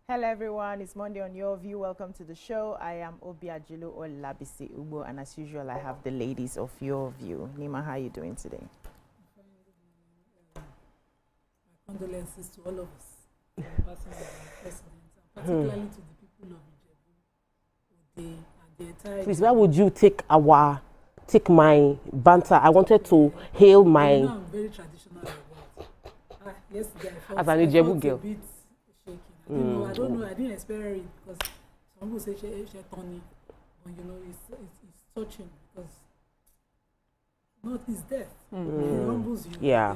Hello everyone, it's Monday on Your View. Welcome to the show. I am Obiajilu Olabisi Ugbo, and as usual, I have the ladies of Your View. Nima, how are you doing today? My condolences to all of us, the passing of our president, and particularly to the people of Ijebu, Ode, and the entire. Please, where would you take my banter? I wanted to hail my. You know, I'm very traditional about. Yesterday I felt Ijebu a girl. bit shaking. I don't know. I didn't experience it because some people say she Tony, but it's touching because not his death. It humbles you. Yeah.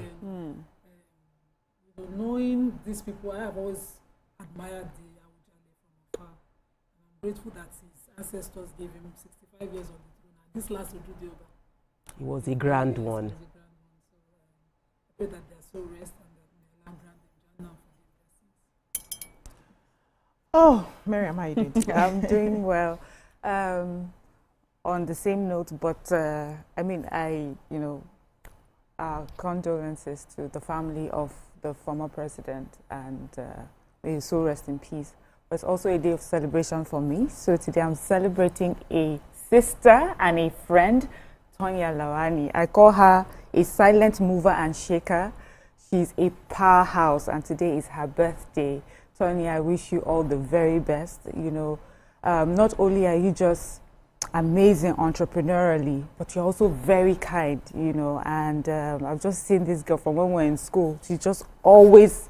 Knowing these people, I have always admired the Awujale from afar. And I'm grateful that his ancestors gave him 65 years on the throne. And this last Ojude-Oba. It was a grand one. It was a grand one. So I pray that they are so rest and that may Allah grant them Jannah for their blessings. Oh, Miriam, how are you doing today? I'm doing well. On the same note, but condolences to the family of the former president, and may his soul rest in peace. But it's also a day of celebration for me. So today I'm celebrating a sister and a friend, Tonya Lawani. I call her a silent mover and shaker. She's a powerhouse, and today is her birthday. Tonya, I wish you all the very best. Not only are you just amazing entrepreneurially, but you're also very kind, and I've just seen this girl from when we were in school. She's just always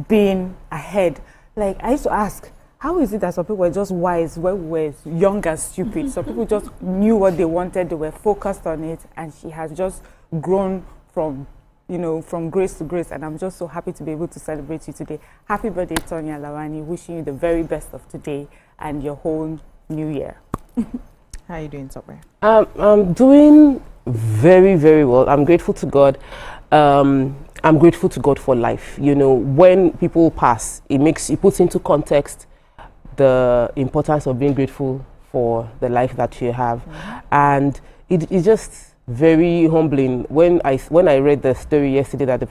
been ahead. Like, I used to ask, how is it that some people were just wise when we were young and stupid? Some people just knew what they wanted, they were focused on it, and she has just grown from grace to grace, and I'm just so happy to be able to celebrate you today. Happy birthday, Tonya Lawani. Wishing you the very best of today and your whole new year. How are you doing, Topper? I'm doing very, very well. I'm grateful to God. I'm grateful to God for life. When people pass, it puts into context the importance of being grateful for the life that you have. And it's just very humbling. When I read the story yesterday that the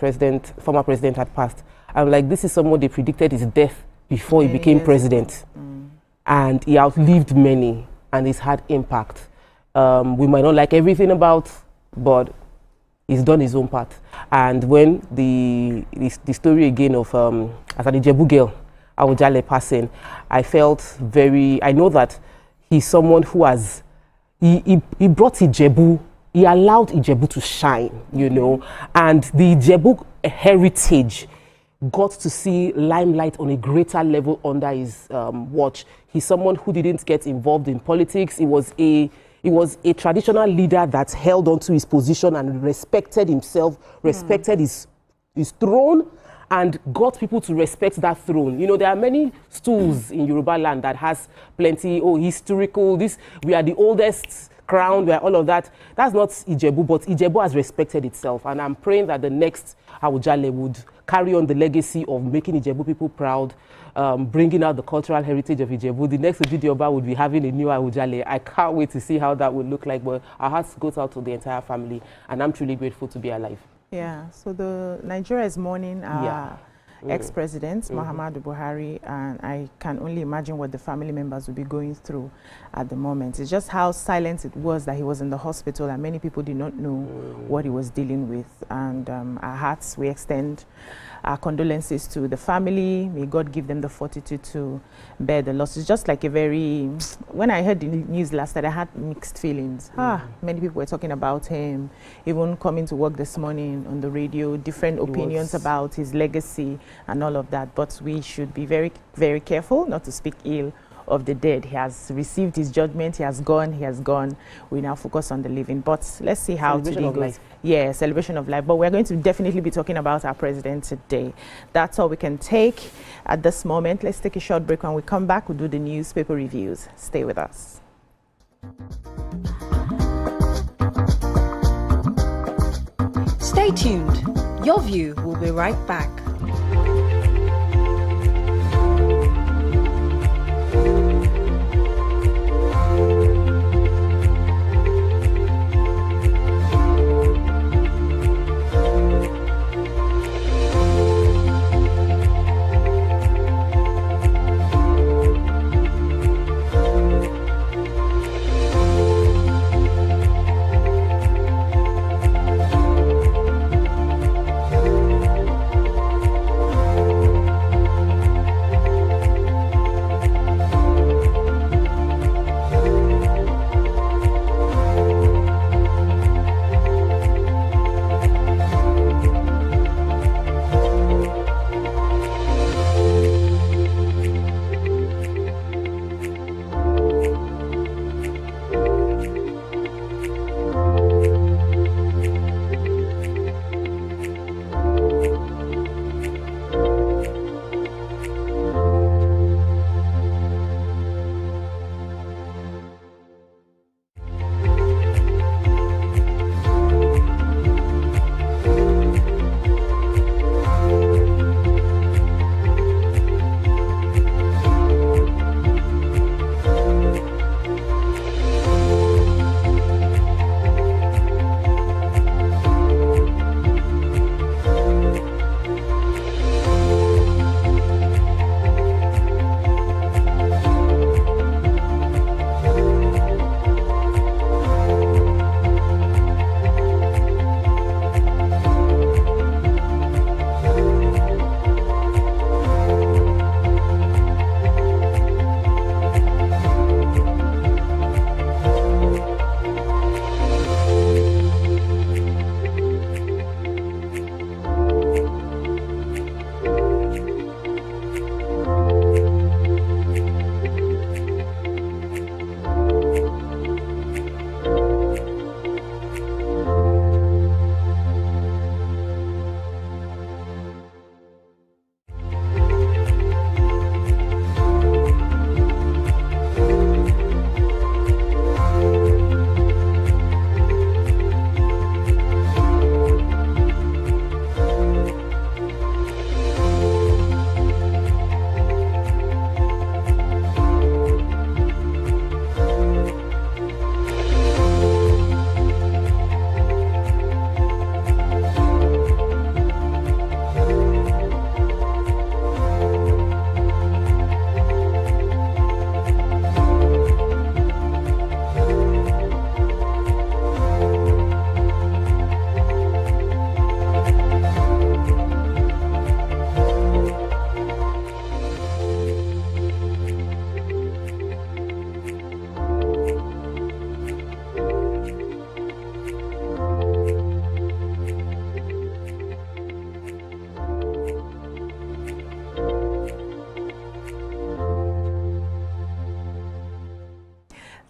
former president had passed, I'm like, this is someone they predicted his death before he became president. And he outlived many, and it's had impact. We might not like everything about, but he's done his own part. And when the story again of as an Ijebu girl, Awujale passing, I know that he's someone who has, he brought Ijebu, he allowed Ijebu to shine, and the Ijebu heritage got to see limelight on a greater level under his watch. He's someone who didn't get involved in politics. He was a traditional leader that held onto his position and respected himself, respected his throne, and got people to respect that throne. There are many stools in Yoruba land that has plenty, historical, we are the oldest crown, we are all of that. That's not Ijebu, but Ijebu has respected itself. And I'm praying that the next Awujale would carry on the legacy of making Ijebu people proud, bringing out the cultural heritage of Ijebu. The next Ojude-Oba would be having a new Awujale. I can't wait to see how that would look like, but our hearts goes out to the entire family, and I'm truly grateful to be alive. Yeah, so Nigeria is mourning ex-president Muhammadu Buhari, and I can only imagine what the family members will be going through at the moment. It's just how silent it was that he was in the hospital, and many people did not know what he was dealing with. And our hearts, we extend our condolences to the family. May God give them the fortitude to bear the loss. It's just like when I heard the news last night, I had mixed feelings. Many people were talking about him, even coming to work this morning on the radio, different opinions about his legacy and all of that. But we should be very, very careful not to speak ill of the dead. He has received his judgment. He has gone. We now focus on the living. But let's see how today goes. Yeah, celebration of life. But we're going to definitely be talking about our president today. That's all we can take at this moment. Let's take a short break. When we come back, we'll do the newspaper reviews. Stay with us. Stay tuned. Your View will be right back.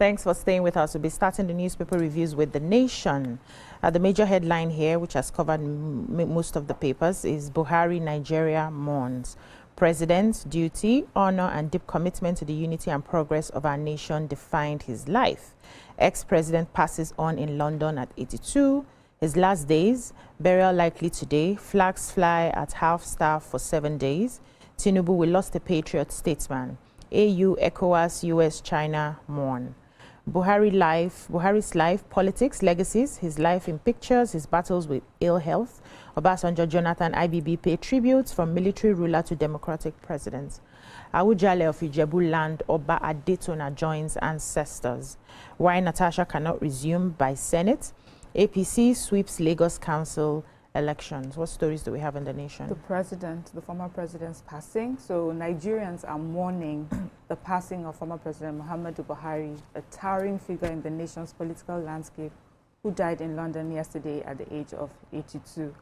Thanks for staying with us. We'll be starting the newspaper reviews with The Nation. The major headline here, which has covered most of the papers, is Buhari, Nigeria mourns. President's duty, honor, and deep commitment to the unity and progress of our nation defined his life. Ex-president passes on in London at 82. His last days, burial likely today. Flags fly at half-staff for 7 days. Tinubu, we lost a patriot statesman. AU, ECOWAS, US, China mourn. Buhari's life, politics, legacies, his life in pictures, his battles with ill health. Obasanjo, Jonathan, IBB pay tributes from military ruler to democratic presidents. Awujale of Ijebu land, Oba Adetona joins ancestors. Why Natasha cannot resume by Senate. APC sweeps Lagos Council elections. What stories do we have in The Nation? The former president's passing. So Nigerians are mourning the passing of former President Muhammadu Buhari, a towering figure in the nation's political landscape, who died in London yesterday at the age of 82.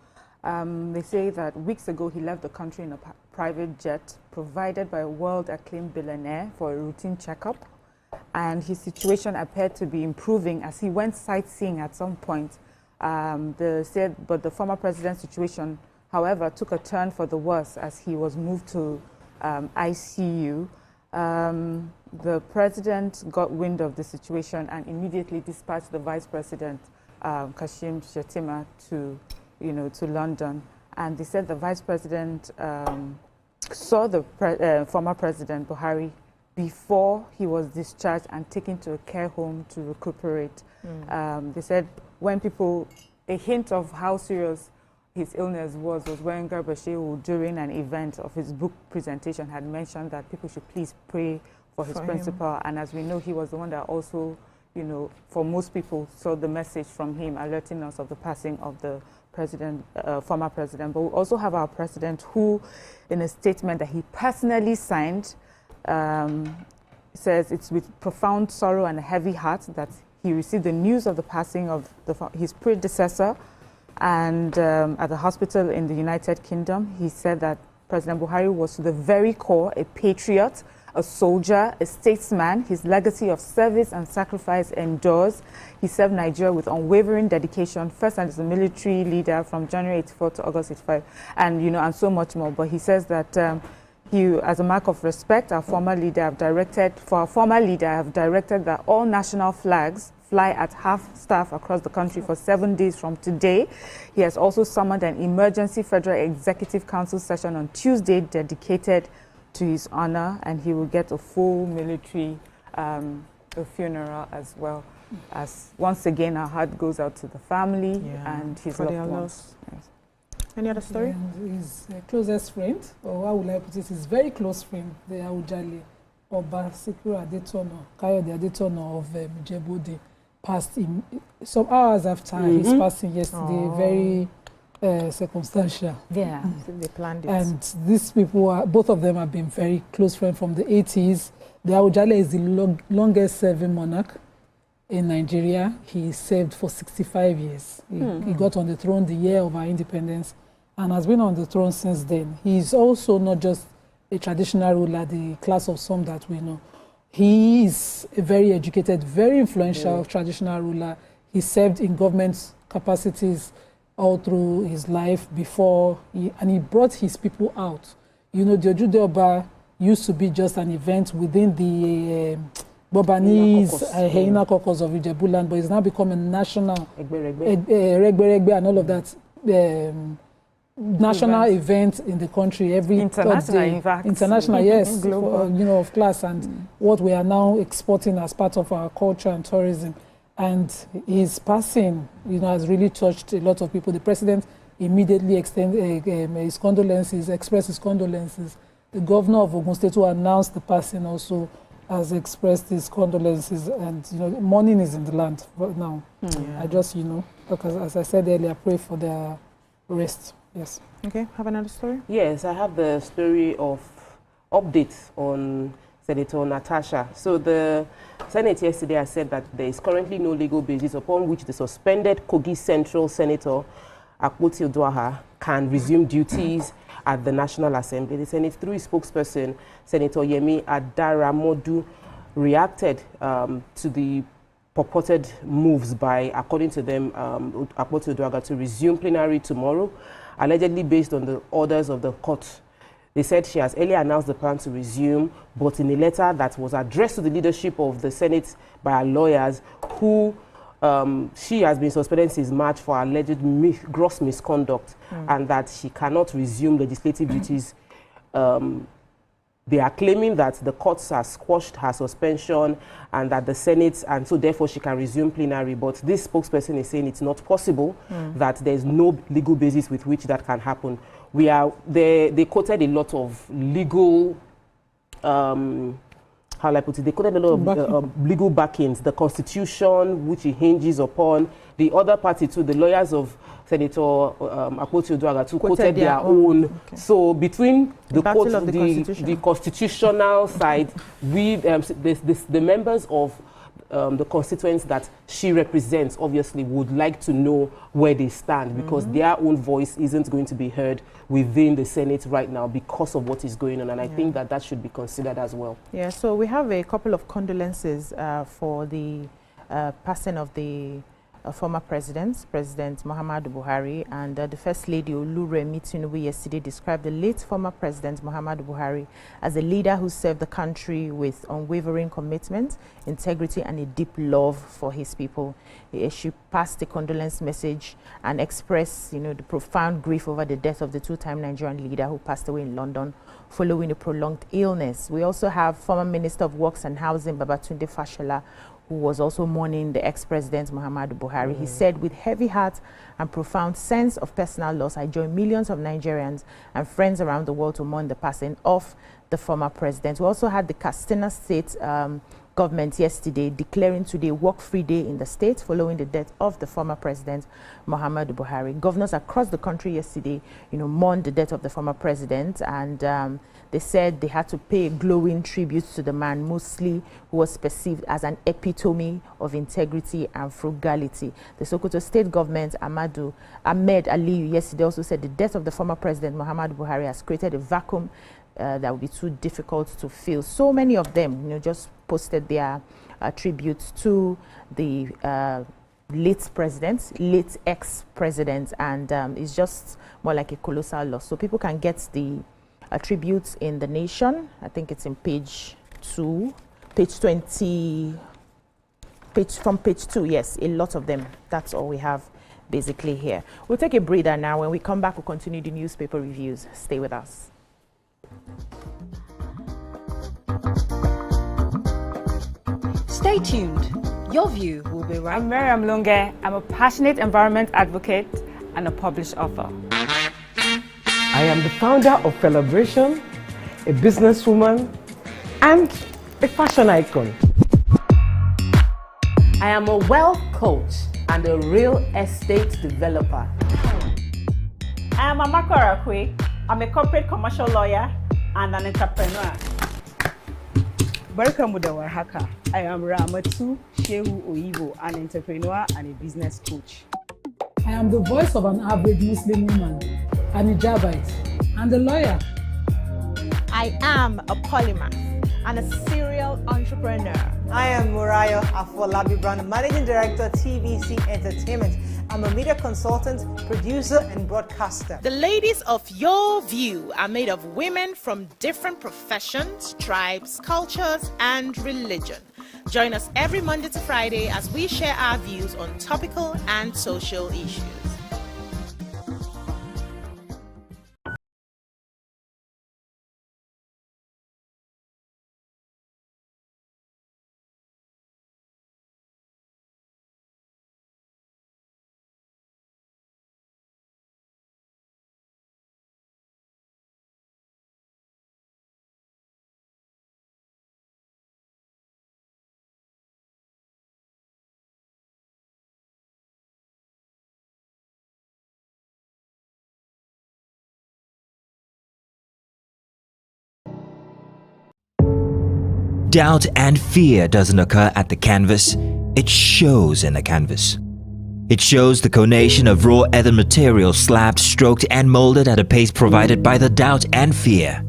They say that weeks ago he left the country in a private jet provided by a world-acclaimed billionaire for a routine checkup, and his situation appeared to be improving as he went sightseeing at some point. But the former president's situation, however, took a turn for the worse as he was moved to ICU. The president got wind of the situation and immediately dispatched the vice president, Kashim Shettima, to London. And they said the vice president saw the former president Buhari before he was discharged and taken to a care home to recuperate. They said when a hint of how serious his illness was when Garba Shehu, during an event of his book presentation, had mentioned that people should please pray for his principal. And as we know, he was the one that also, for most people, saw the message from him alerting us of the passing of the president, former president. But we also have our president who, in a statement that he personally signed, says it's with profound sorrow and a heavy heart that he received the news of the passing of his predecessor, and at the hospital in the United Kingdom. He said that President Buhari was to the very core a patriot, a soldier, a statesman. His legacy of service and sacrifice endures. He served Nigeria with unwavering dedication, first as a military leader from January 84 to August 85, and and so much more. But he says that as a mark of respect, our former leader have directed that all national flags fly at half-staff across the country for 7 days from today. He has also summoned an emergency Federal Executive Council session on Tuesday dedicated to his honor, and he will get a full military funeral as well. As once again, our heart goes out to the family and his loved ones. Yes. Any other story? His closest friend, or how would I put it, his very close friend, the Awujale, Oba Sikiru Adetono, Kayode Adetono of Ijebu, passed some hours after his passing yesterday. Very circumstantial. Yeah, they planned it. And these people, both of them have been very close friends from the 80s. The Awujale is the longest serving monarch in Nigeria. He served for 65 years. He got on the throne the year of our independence and has been on the throne since then. He's also not just a traditional ruler, the class of some that we know. He is a very educated, very influential traditional ruler. He served in government capacities all through his life before, and he brought his people out. The Ojude Oba used to be just an event within the Bobanese Hyena caucus of Ijebu land, but it's now become a national, Regbe and all of that, national event in the country every international, in fact. International, yes, global. Of class, and what we are now exporting as part of our culture and tourism. And his passing, has really touched a lot of people. The president immediately expressed his condolences. The governor of Ogun State, who announced the passing, also has expressed his condolences. And mourning is in the land right now. I just, because as I said earlier, pray for their rest. Yes. Okay. Have another story? Yes, I have the story of updates on Senator Natasha. So the Senate yesterday has said that there is currently no legal basis upon which the suspended Kogi Central Senator Akpoti Oduaha can resume duties at the National Assembly. The Senate, through his spokesperson, Senator Yemi Adaramodu, reacted to the purported moves by, according to them, Akpoti Oduaghan to resume plenary tomorrow, allegedly based on the orders of the court. They said she has earlier announced the plan to resume, but in a letter that was addressed to the leadership of the Senate by her lawyers, who she has been suspended since March for alleged gross misconduct, and that she cannot resume legislative duties. They are claiming that the courts have squashed her suspension and that the Senate, and so therefore she can resume plenary. But this spokesperson is saying it's not possible, that there's no legal basis with which that can happen. They quoted a lot of legal, how will I put it? They quoted a lot of legal backings, the Constitution, which it hinges upon. The other party too, the lawyers of Senator Akpoti Oduaghan too quoted their own. Okay. So between the constitutional side, we the members of the constituents that she represents obviously would like to know where they stand, because their own voice isn't going to be heard within the Senate right now because of what is going on, and I think that should be considered as well. Yeah, so we have a couple of condolences for the passing of the former President Muhammadu Buhari, and the First Lady Oluremi Tinubu yesterday described the late former President Muhammadu Buhari as a leader who served the country with unwavering commitment, integrity, and a deep love for his people. She passed a condolence message and expressed, the profound grief over the death of the two-time Nigerian leader who passed away in London following a prolonged illness. We also have former Minister of Works and Housing Babatunde Fashola, who was also mourning the ex-president Muhammadu Buhari. He said, with heavy heart and profound sense of personal loss, I join millions of Nigerians and friends around the world to mourn the passing of the former president. We also had the Katsina State government yesterday declaring today work-free day in the state following the death of the former president Muhammadu Buhari. Governors across the country yesterday, mourned the death of the former president, and they said they had to pay glowing tributes to the man, mostly who was perceived as an epitome of integrity and frugality. The Sokoto state government, Ahmed Aliyu, yesterday also said the death of the former president Muhammadu Buhari has created a vacuum that would be too difficult to fill. So many of them, just posted their tributes to the late ex-president, and it's just more like a colossal loss. So people can get the tributes in The Nation. I think it's in page 2, page 20, from page 2, yes, a lot of them. That's all we have basically here. We'll take a breather now. When we come back, we'll continue the newspaper reviews. Stay with us. Stay tuned. Your view will be right. I'm Miriam Lunge. I'm a passionate environment advocate and a published author. I am the founder of Celebration, a businesswoman, and a fashion icon. I am a wealth coach and a real estate developer. I am Amako Arakwe. I'm a corporate commercial lawyer and an entrepreneur. Barkamu da warhaka. I am Ramatu Shehu Oyibo, an entrepreneur and a business coach. I am the voice of an average Muslim woman, an hijabite, and a lawyer. I am a polymath and a serial entrepreneur. I am Murayo Afolabi Brown, Managing Director, TVC Entertainment. I'm a media consultant, producer, and broadcaster. The ladies of Your View are made of women from different professions, tribes, cultures, and religion. Join us every Monday to Friday as we share our views on topical and social issues. Doubt and fear doesn't occur at the canvas, it shows in the canvas. It shows the conation of raw earthen material slabbed, stroked and molded at a pace provided by the doubt and fear.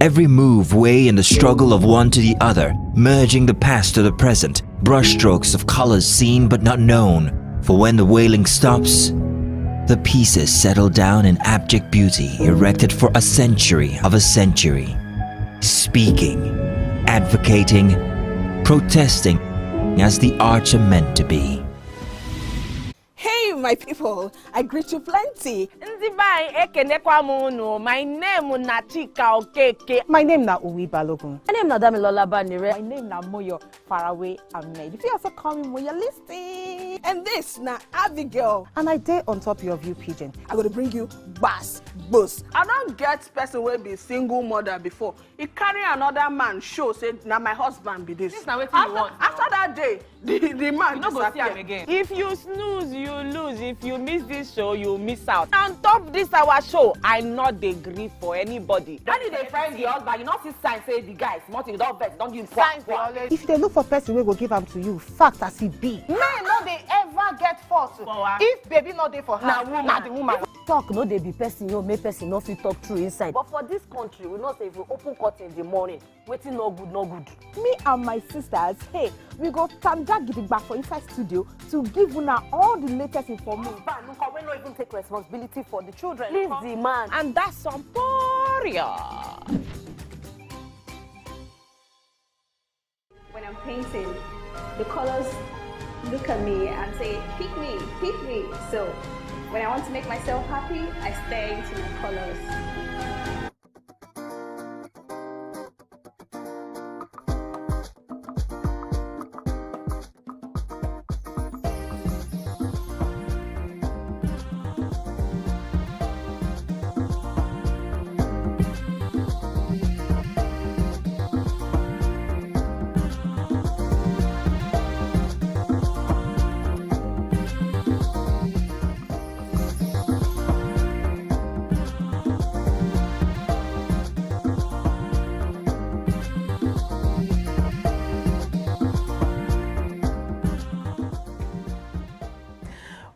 Every move weigh in the struggle of one to the other, merging the past to the present, brushstrokes of colors seen but not known. For when the wailing stops, the pieces settle down in abject beauty, erected for a century of a century. Speaking, advocating, protesting as the arts are meant to be. Hey, my people, I greet you plenty. My name na Chika Okeke. My name na Uwi Balogun. My name na Damilola Banire. My name na Moyo Faraway Ahmed. If you also call me Moyo, listen. And this na Abigail. And I dare on top your view pigeon. I'm going to bring you bass, boost. I don't get person will be single mother before. He carry another man show, say, now my husband be this. This na wetin you want. After that day, the man no go see him again. If you snooze, you lose. If you miss this show, you miss out. On top this our show, I not dey gree for anybody. When you dey find the husband, you not see sign say the guy smart, you don't vex, don't give signs. If they look for person we go give them to you, fact as it be. Men no dey ever get fault. If baby not dey for her, na the woman. Talk no dey be person, you make person no fit talk true inside. But for this country, we know say if we open court in the morning, waiting no good, no good. Me and my sisters, hey, we go tanda gidigba for inside studio to give una all the latest information. We no even take responsibility for the children. Leave the man. And that's some poria. When I'm painting, the colors look at me and say, pick me, pick me. So when I want to make myself happy, I stare into the colors.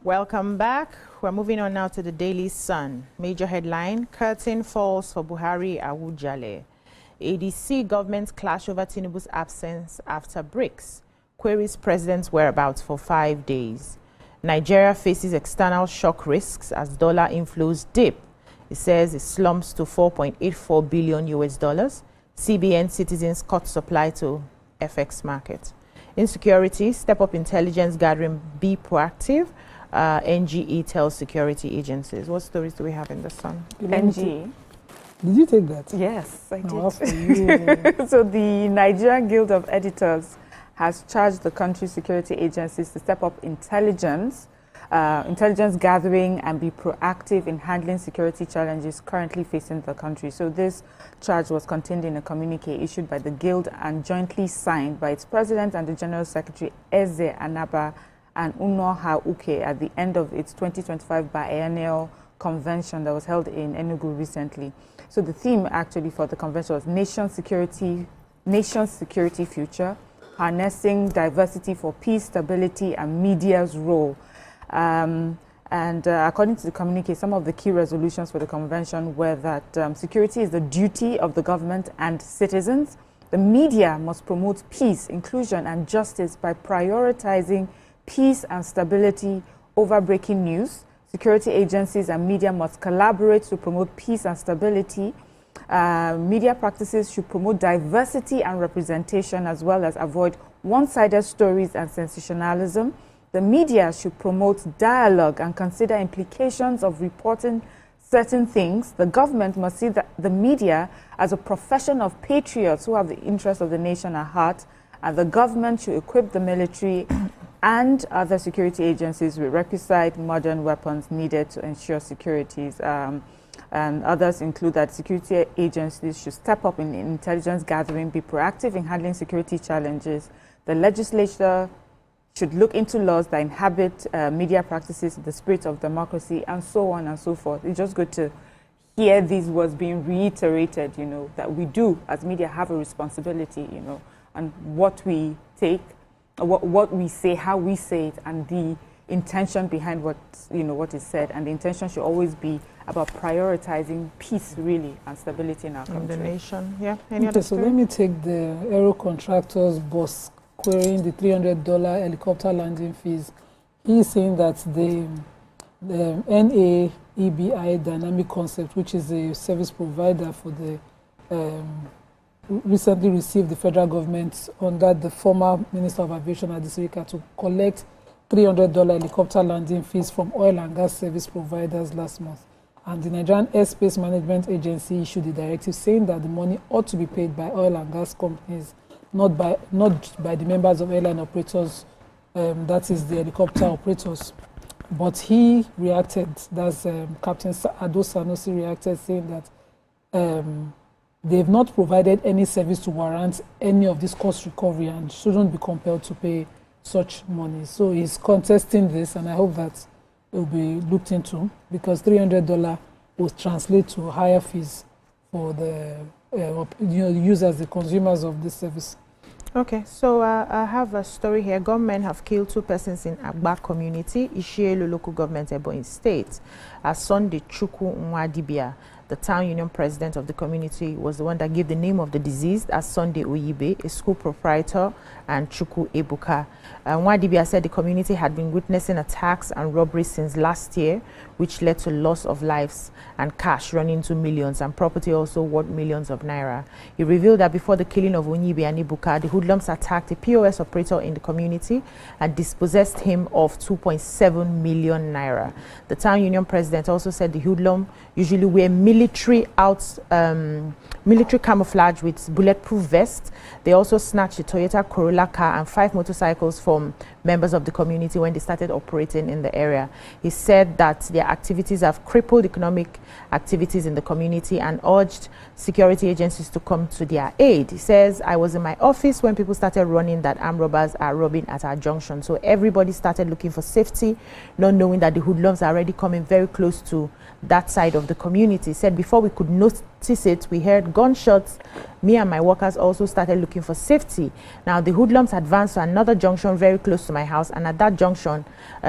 Welcome back. We're moving on now to the Daily Sun. Major headline, curtain falls for Buhari Awujale. ADC government clash over Tinubu's absence after BRICS. Queries president's whereabouts for 5 days. Nigeria faces external shock risks as dollar inflows dip. It says it slumps to $4.84 billion US. CBN citizens cut supply to FX market. Insecurity, step up intelligence gathering, be proactive. NGE tells security agencies. What stories do we have in the Sun? NGE. Did you take that? Yes, I did. Oh, for you. So the Nigerian Guild of Editors has charged the country's security agencies to step up intelligence gathering and be proactive in handling security challenges currently facing the country. So this charge was contained in a communique issued by the Guild and jointly signed by its president and the General Secretary Eze Anaba and Unoha Uke at the end of its 2025 biennial convention that was held in Enugu recently. So the theme actually for the convention was Nation Security Future, Harnessing Diversity for Peace, Stability and Media's Role. According to the communique, some of the key resolutions for the convention were that security is the duty of the government and citizens. The media must promote peace, inclusion and justice by prioritizing peace and stability over breaking news. Security agencies and media must collaborate to promote peace and stability. Media practices should promote diversity and representation as well as avoid one-sided stories and sensationalism. The media should promote dialogue and consider implications of reporting certain things. The government must see the media as a profession of patriots who have the interests of the nation at heart, and the government should equip the military and other security agencies with requisite modern weapons needed to ensure securities. And others include that security agencies should step up in intelligence gathering, be proactive in handling security challenges. The legislature should look into laws that inhabit media practices in the spirit of democracy, and so on and so forth. It's just good to hear these words being reiterated, you know, that we do as media have a responsibility, you know, and what we take, what we say, how we say it, and the intention behind what is said, and the intention should always be about prioritizing peace, really, and stability in our country. The nation, yeah. Any other Okay, so let me take the aero contractor's boss querying the $300 helicopter landing fees. He's saying that the NAEBI Dynamic Concept, which is a service provider for the recently received the federal government under the former Minister of Aviation Adisirika to collect $300 helicopter landing fees from oil and gas service providers last month. And the Nigerian Airspace Management Agency issued a directive saying that the money ought to be paid by oil and gas companies, not by the members of airline operators, that is the helicopter operators. But he reacted, that's Captain Ado Sanusi reacted, saying that they've not provided any service to warrant any of this cost recovery and shouldn't be compelled to pay such money. So he's contesting this, and I hope that it will be looked into, because $300 will translate to higher fees for the users, the consumers of this service. Okay, so I have a story here. Gunmen have killed 2 persons in Agba community, Ishielu local government, Ebonyi State. Sunday Chukwu Nwadibia, the town union president of the community, was the one that gave the name of the deceased as Sunday Oyibe, a school proprietor, and Chukwu Ebuka. Nwadibia said the community had been witnessing attacks and robberies since last year, which led to loss of lives and cash running into millions, and property also worth millions of naira. He revealed that before the killing of Onyibe and Ebuka, the hoodlums attacked a POS operator in the community and dispossessed him of 2.7 million naira. The town union president also said the hoodlum usually wear military camouflage with bulletproof vests. They also snatched a Toyota Corolla car and 5 motorcycles from members of the community when they started operating in the area. He said that their activities have crippled economic activities in the community and urged security agencies to come to their aid. He says, I was in my office when people started running that armed robbers are robbing at our junction. So everybody started looking for safety, not knowing that the hoodlums are already coming very close to that side of the community. He said before we could notice it, we heard gunshots. Me and my workers also started looking for safety. Now the hoodlums advanced to another junction very close to my house, and at that junction,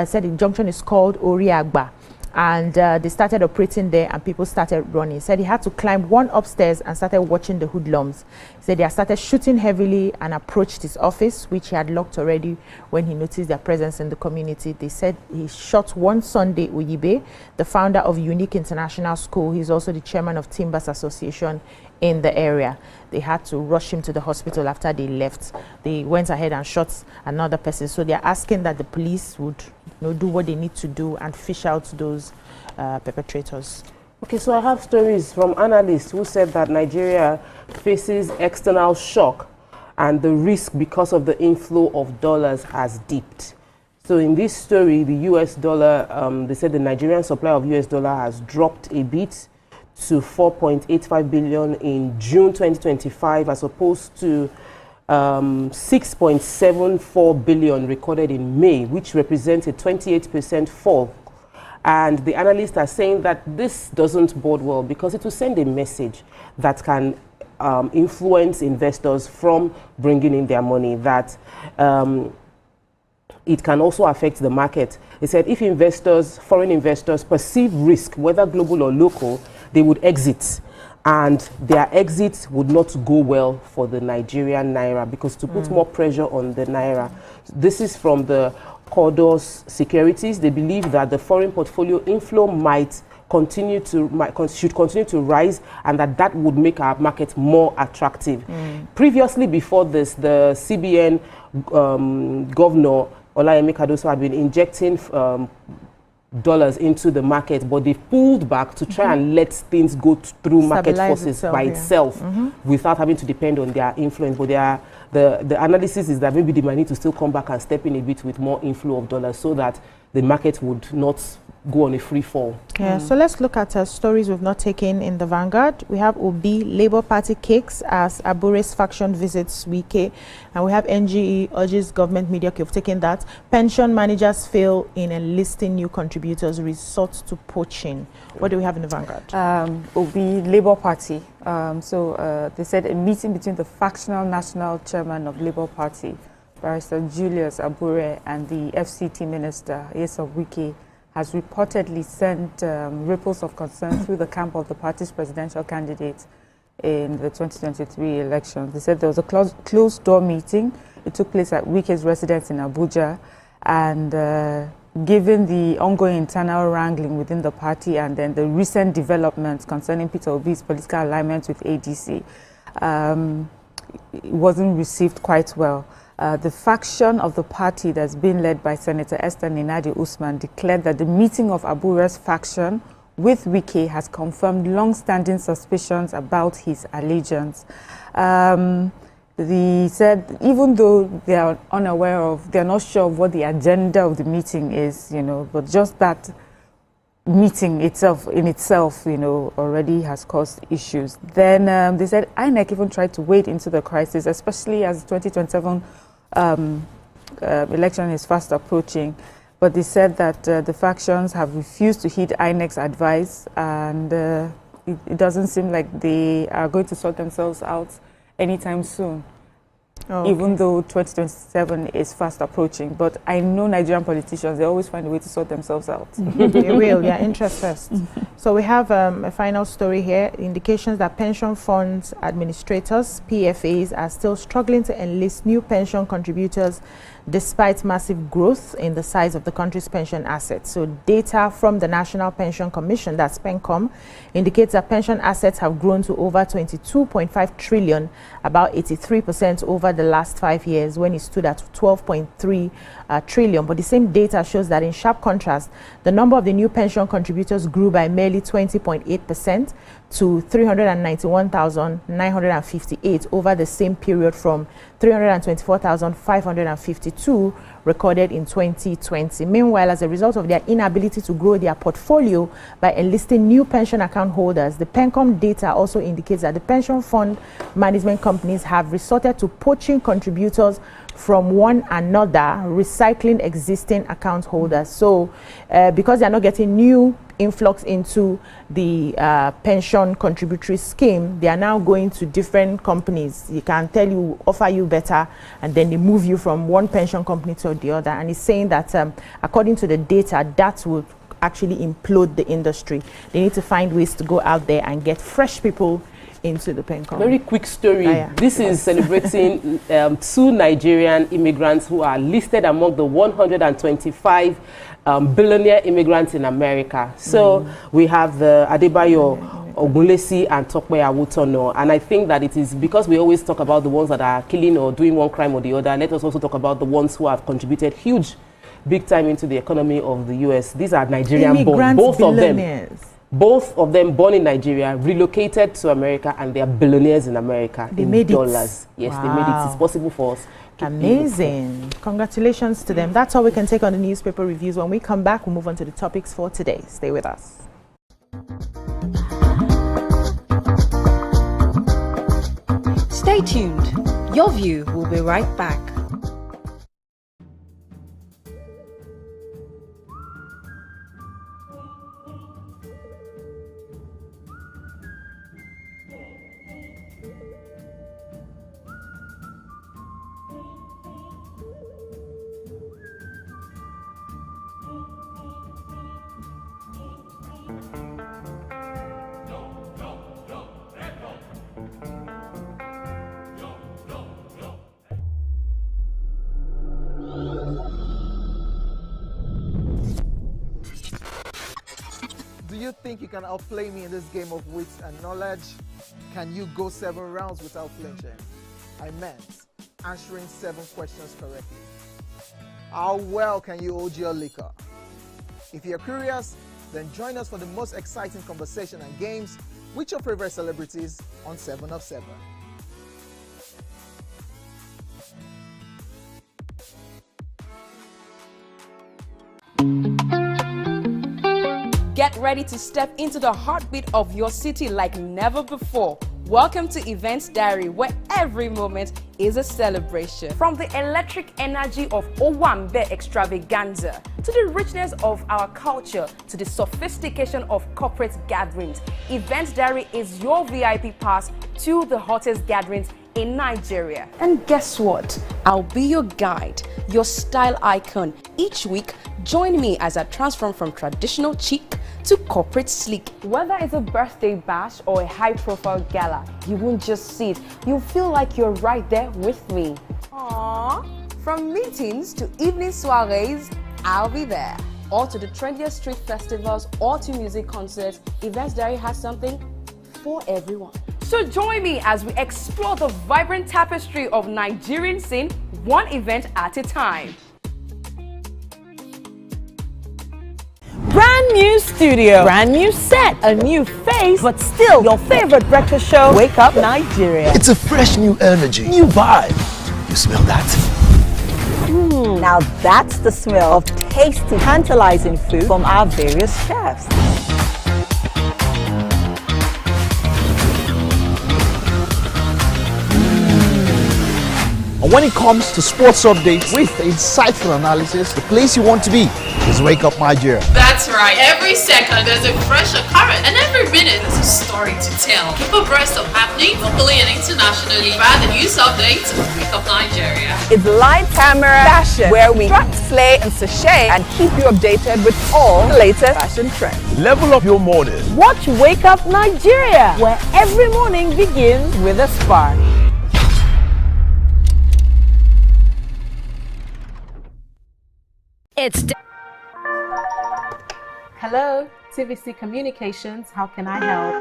said the junction is called Oriagba. And they started operating there and people started running. He said he had to climb one upstairs and started watching the hoodlums. He said they started shooting heavily and approached his office, which he had locked already when he noticed their presence in the community. They said he shot one Sunday Oyibe, the founder of Unique International School. He's also the chairman of Timbers Association in the area. They had to rush him to the hospital after they left. They went ahead and shot another person. So they're asking that the police would do what they need to do and fish out those perpetrators. Okay, so I have stories from analysts who said that Nigeria faces external shock and the risk because of the inflow of dollars has dipped. So in this story, the US dollar, they said the Nigerian supply of US dollar has dropped a bit to 4.85 billion in June 2025 as opposed to 6.74 billion recorded in May, which represents a 28% fall. And the analysts are saying that this doesn't bode well because it will send a message that can influence investors from bringing in their money, that it can also affect the market. They said if investors, foreign investors, perceive risk, whether global or local, they would exit. And their exit would not go well for the Nigerian Naira because to put more pressure on the Naira. This is from the Cordos Securities. They believe that the foreign portfolio inflow should continue to rise, and that would make our market more attractive. Previously, before this, the CBN governor Olayemi Cardoso had been injecting dollars into the market, but they pulled back to try and let things go through market forces by itself without having to depend on their influence. But the analysis is that maybe they might need to still come back and step in a bit with more inflow of dollars so that the market would not go on a free fall. Yeah, so let's look at stories we've not taken in the Vanguard. We have Obi, Labour Party kicks as Abure's faction visits Wike, and we have NGE urges government media, okay, we've taken that. Pension managers fail in enlisting new contributors, resort to poaching. What do we have in the Vanguard? Obi, Labour Party. They said a meeting between the factional national chairman of Labour Party, Barrister Julius Abure and the FCT Minister, Nyesom Wike, has reportedly sent ripples of concern through the camp of the party's presidential candidate in the 2023 elections. They said there was a closed-door meeting. It took place at Wike's residence in Abuja, and given the ongoing internal wrangling within the party and then the recent developments concerning Peter Obi's political alignment with ADC, it wasn't received quite well. The faction of the party that's been led by Senator Esther Ninadi Usman declared that the meeting of Abure's faction with Wike has confirmed long-standing suspicions about his allegiance. They said even though they are unaware of, they're not sure of what the agenda of the meeting is, but just that meeting itself, already has caused issues. Then they said INEC even tried to wade into the crisis, especially as the 2027 election is fast approaching. But they said that the factions have refused to heed INEC's advice, and it doesn't seem like they are going to sort themselves out anytime soon. Okay. Even though 2027 is fast approaching. But I know Nigerian politicians, they always find a way to sort themselves out. They will, yeah, interest first. So we have a final story here, indications that pension funds administrators, PFAs, are still struggling to enlist new pension contributors despite massive growth in the size of the country's pension assets. So data from the National Pension Commission, that's PENCOM, indicates that pension assets have grown to over 22.5 trillion, about 83% over the last 5 years, when it stood at 12.3 trillion. But the same data shows that in sharp contrast, the number of the new pension contributors grew by merely 20.8% to 391,958 over the same period from 324,552 recorded in 2020. Meanwhile, as a result of their inability to grow their portfolio by enlisting new pension account holders, the PENCOM data also indicates that the pension fund management companies have resorted to poaching contributors from one another, recycling existing account holders. So because they're not getting new influx into the pension contributory scheme, they are now going to different companies. You can tell you, offer you better, and then they move you from one pension company to the other. And it's saying that according to the data, that would actually implode the industry. They need to find ways to go out there and get fresh people into the PENCOM. Very quick story. This is celebrating 2 Nigerian immigrants who are listed among the 125 billionaire immigrants in America. So we have the Adebayo Ogunlesi and Tope Awutono, and I think that it is because we always talk about the ones that are killing or doing one crime or the other. Let us also talk about the ones who have contributed big time into the economy of the US. These are Nigerian born, both of them born in Nigeria, relocated to America, and they are billionaires in America. They made dollars. It. Yes, wow. They made it. It's possible for us. Amazing. Congratulations to them. That's all we can take on the newspaper reviews. When we come back, we'll move on to the topics for today. Stay with us. Stay tuned. Your View will be right back. Do you think you can outplay me in this game of wits and knowledge? Can you go 7 rounds without flinching? I meant answering 7 questions correctly. How well can you hold your liquor? If you're curious, then join us for the most exciting conversation and games with your favorite celebrities on 7 of 7. Get ready to step into the heartbeat of your city like never before. Welcome to Events Diary, where every moment is a celebration. From the electric energy of Owambe extravaganza, to the richness of our culture, to the sophistication of corporate gatherings, Events Diary is your VIP pass to the hottest gatherings in Nigeria. And guess what? I'll be your guide, your style icon. Each week, join me as I transform from traditional chic to corporate sleek. Whether it's a birthday bash or a high-profile gala, you won't just see it. You'll feel like you're right there with me. Aww. From meetings to evening soirees, I'll be there. Or to the trendiest street festivals or to music concerts, Events Diary has something for everyone. So join me as we explore the vibrant tapestry of Nigerian scene, one event at a time. Brand new studio, brand new set, a new face, but still your favorite breakfast show, Wake Up Nigeria. It's a fresh new energy, new vibe. You smell that? Now that's the smell of tasty, tantalizing food from our various chefs. And when it comes to sports updates with insightful analysis, the place you want to be is Wake Up Nigeria. That's right. Every second there's a fresh occurrence, and every minute there's a story to tell. Keep abreast of happening locally and internationally via the news updates of Wake Up Nigeria. It's light camera fashion, where we strut, slay, and sachet, and keep you updated with all the latest fashion trends. Level up your morning. Watch Wake Up Nigeria, where every morning begins with a spark. Hello, TVC Communications. How can I help?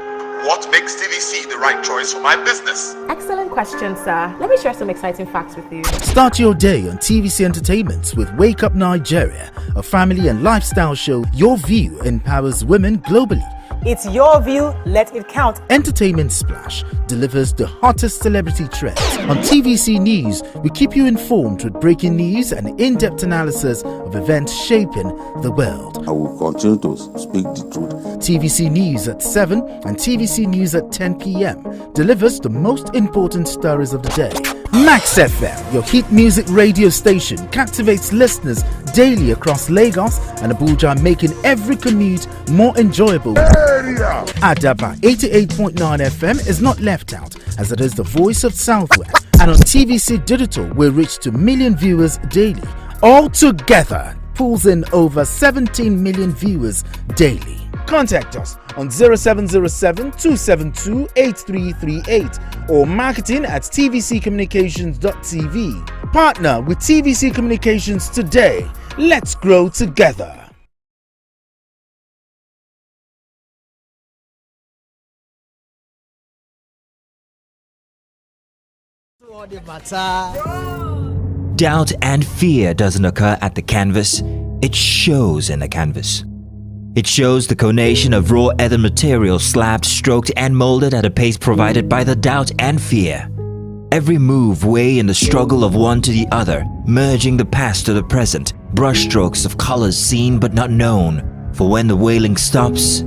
What makes TVC the right choice for my business? Excellent question, sir. Let me share some exciting facts with you. Start your day on TVC Entertainment with Wake Up Nigeria, a family and lifestyle show. Your view empowers women globally. It's your view, let it count. Entertainment Splash delivers the hottest celebrity trends. On TVC News, we keep you informed with breaking news and in-depth analysis of events shaping the world. I will continue to speak the truth. TVC News at 7 and TVC News at 10 p.m. delivers the most important stories of the day. Max FM, your hit music radio station, captivates listeners daily across Lagos and Abuja, making every commute more enjoyable. Adaba 88.9 FM is not left out, as it is the voice of Southwest. And on TVC Digital, we reach to million viewers daily. All together, pulls in over 17 million viewers daily. Contact us on 0707 272 8338 or marketing at tvccommunications.tv. Partner with TVC Communications today. Let's grow together. Doubt and fear doesn't occur at the canvas, it shows in the canvas. It shows the conation of raw earthen material slabbed, stroked and molded at a pace provided by the doubt and fear. Every move way in the struggle of one to the other, merging the past to the present, brushstrokes of colors seen but not known. For when the wailing stops,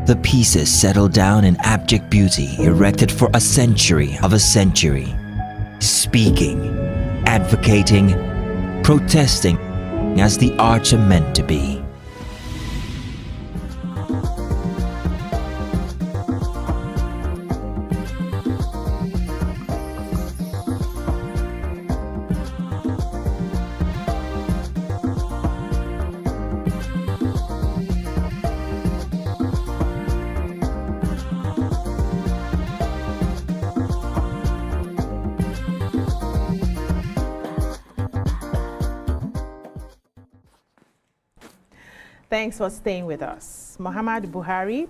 the pieces settle down in abject beauty erected for a century of a century. Speaking, advocating, protesting as the arts are meant to be. Thanks for staying with us. Muhammadu Buhari,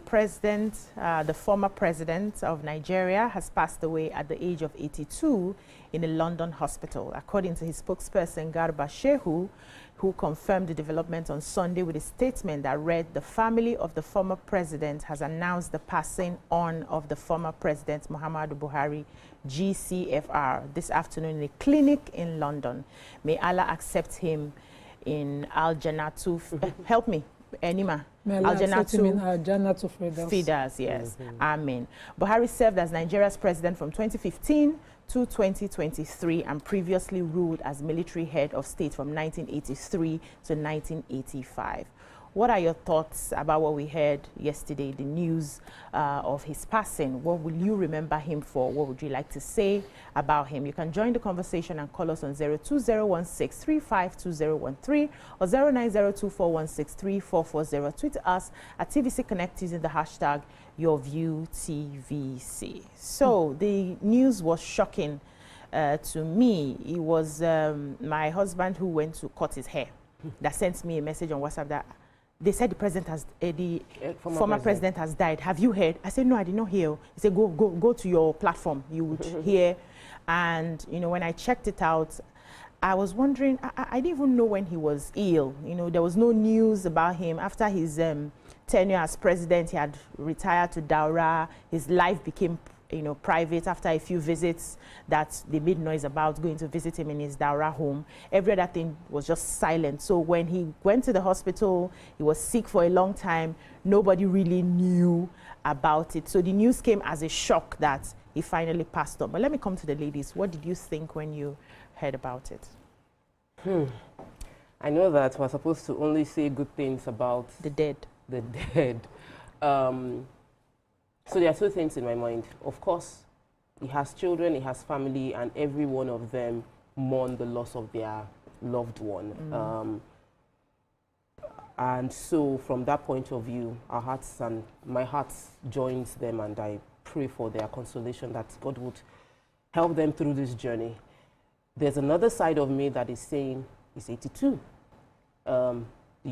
the former president of Nigeria, has passed away at the age of 82 in a London hospital. According to his spokesperson, Garba Shehu, who confirmed the development on Sunday with a statement that read, "The family of the former president has announced the passing on of the former president, Muhammadu Buhari, GCFR, this afternoon in a clinic in London. May Allah accept him in Al-Jannatu." Help me, Enima. Al-Jannatu Fidas, yes. Amen. Buhari served as Nigeria's president from 2015 to 2023 and previously ruled as military head of state from 1983 to 1985. What are your thoughts about what we heard yesterday, the news of his passing? What will you remember him for? What would you like to say about him? You can join the conversation and call us on 02016352013 or 09024163440. Tweet us at TVC Connect using the hashtag YourViewTVC. So the news was shocking to me. It was my husband who went to cut his hair that sent me a message on WhatsApp that they said the president has the former president has died. Have you heard? I said no, I did not hear. He said go to your platform, you would hear. And you know, when I checked it out, I was wondering, I didn't even know when he was ill. You know, there was no news about him. After his tenure as president, he had retired to Daura. His life became, you know, private after a few visits that they made noise about going to visit him in his Daura home. Every other thing was just silent. So when he went to the hospital, he was sick for a long time. Nobody really knew about it. So the news came as a shock that he finally passed on. But let me come to the ladies. What did you think when you heard about it? I know that we're supposed to only say good things about the dead. The dead. So there are two things in my mind. Of course, he has children, he has family, and every one of them mourn the loss of their loved one. And so from that point of view, our hearts and my heart joins them, and I pray for their consolation, that God would help them through this journey. There's another side of me that is saying, he's 82. The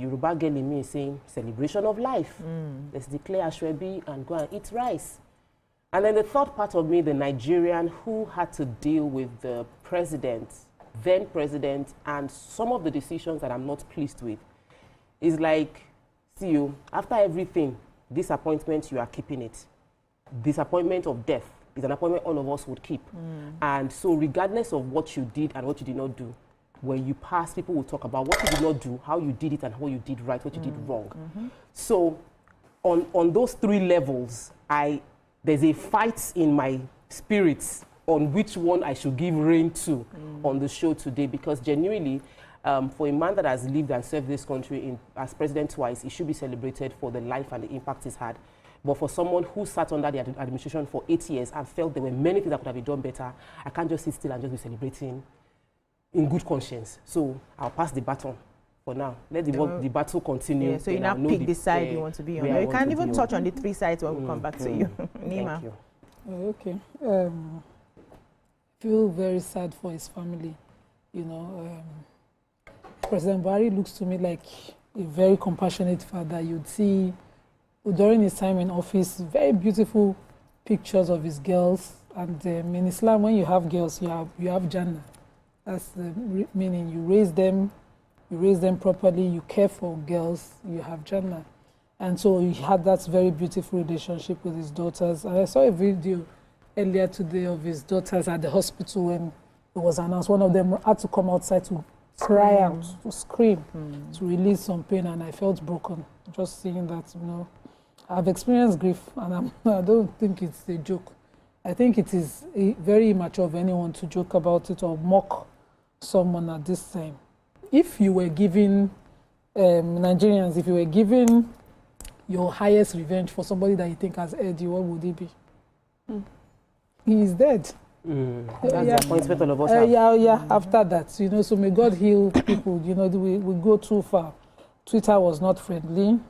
Yoruba girl in me is saying, celebration of life. Let's declare Ashwebi and go and eat rice. And then the third part of me, the Nigerian who had to deal with the president, then president, and some of the decisions that I'm not pleased with, is like, see you, after everything, disappointment, you are keeping it. Disappointment of death is an appointment all of us would keep. And so regardless of what you did and what you did not do, when you pass, people will talk about what you did not do, how you did it, and how you did right, what you did wrong. So on those three levels, there's a fight in my spirits on which one I should give rein to on the show today, because genuinely, for a man that has lived and served this country as president twice, he should be celebrated for the life and the impact he's had. But for someone who sat under the administration for 8 years and felt there were many things that could have been done better, I can't just sit still and just be celebrating in good conscience. So I'll pass the baton for now. Let the battle continue. Yeah, so you now pick the side you want to be on. You can even touch on the three sides when we come back to you. Nima. Thank you. Okay. Feel very sad for his family. You know, President Buhari looks to me like a very compassionate father. You'd see during his time in office, very beautiful pictures of his girls. And in Islam, when you have girls, you have Jannah. That's the meaning. You raise them properly, you care for girls, you have Jannah. And so he had that very beautiful relationship with his daughters. And I saw a video earlier today of his daughters at the hospital when it was announced. One of them had to come outside to cry out, to scream, to release some pain, and I felt broken just seeing that. You know, I've experienced grief, and I don't think it's a joke. I think it is very immature of anyone to joke about it or mock someone at this time. If you were giving Nigerians, if you were giving your highest revenge for somebody that you think has erred you, what would it be? He is dead. That's the appointment all of us have. After that, you know, so may God heal people. You know, we go too far. Twitter was not friendly.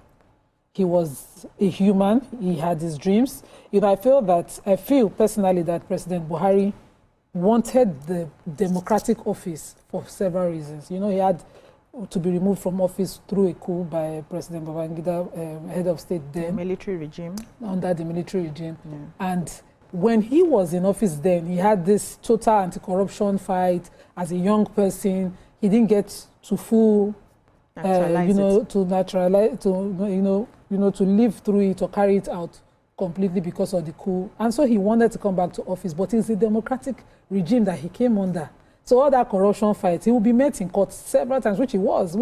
He was a human. He had his dreams. You know, I feel personally that President Buhari wanted the democratic office for several reasons. You know, he had to be removed from office through a coup by President Babangida, head of state then. The military regime. Under the military regime. Yeah. And when he was in office then, he had this total anti-corruption fight. As a young person, he didn't get to full, to naturalize, to live through it or carry it out completely because of the coup. And so he wanted to come back to office, but it's the democratic regime that he came under. So all that corruption fight, he will be met in court several times, which was,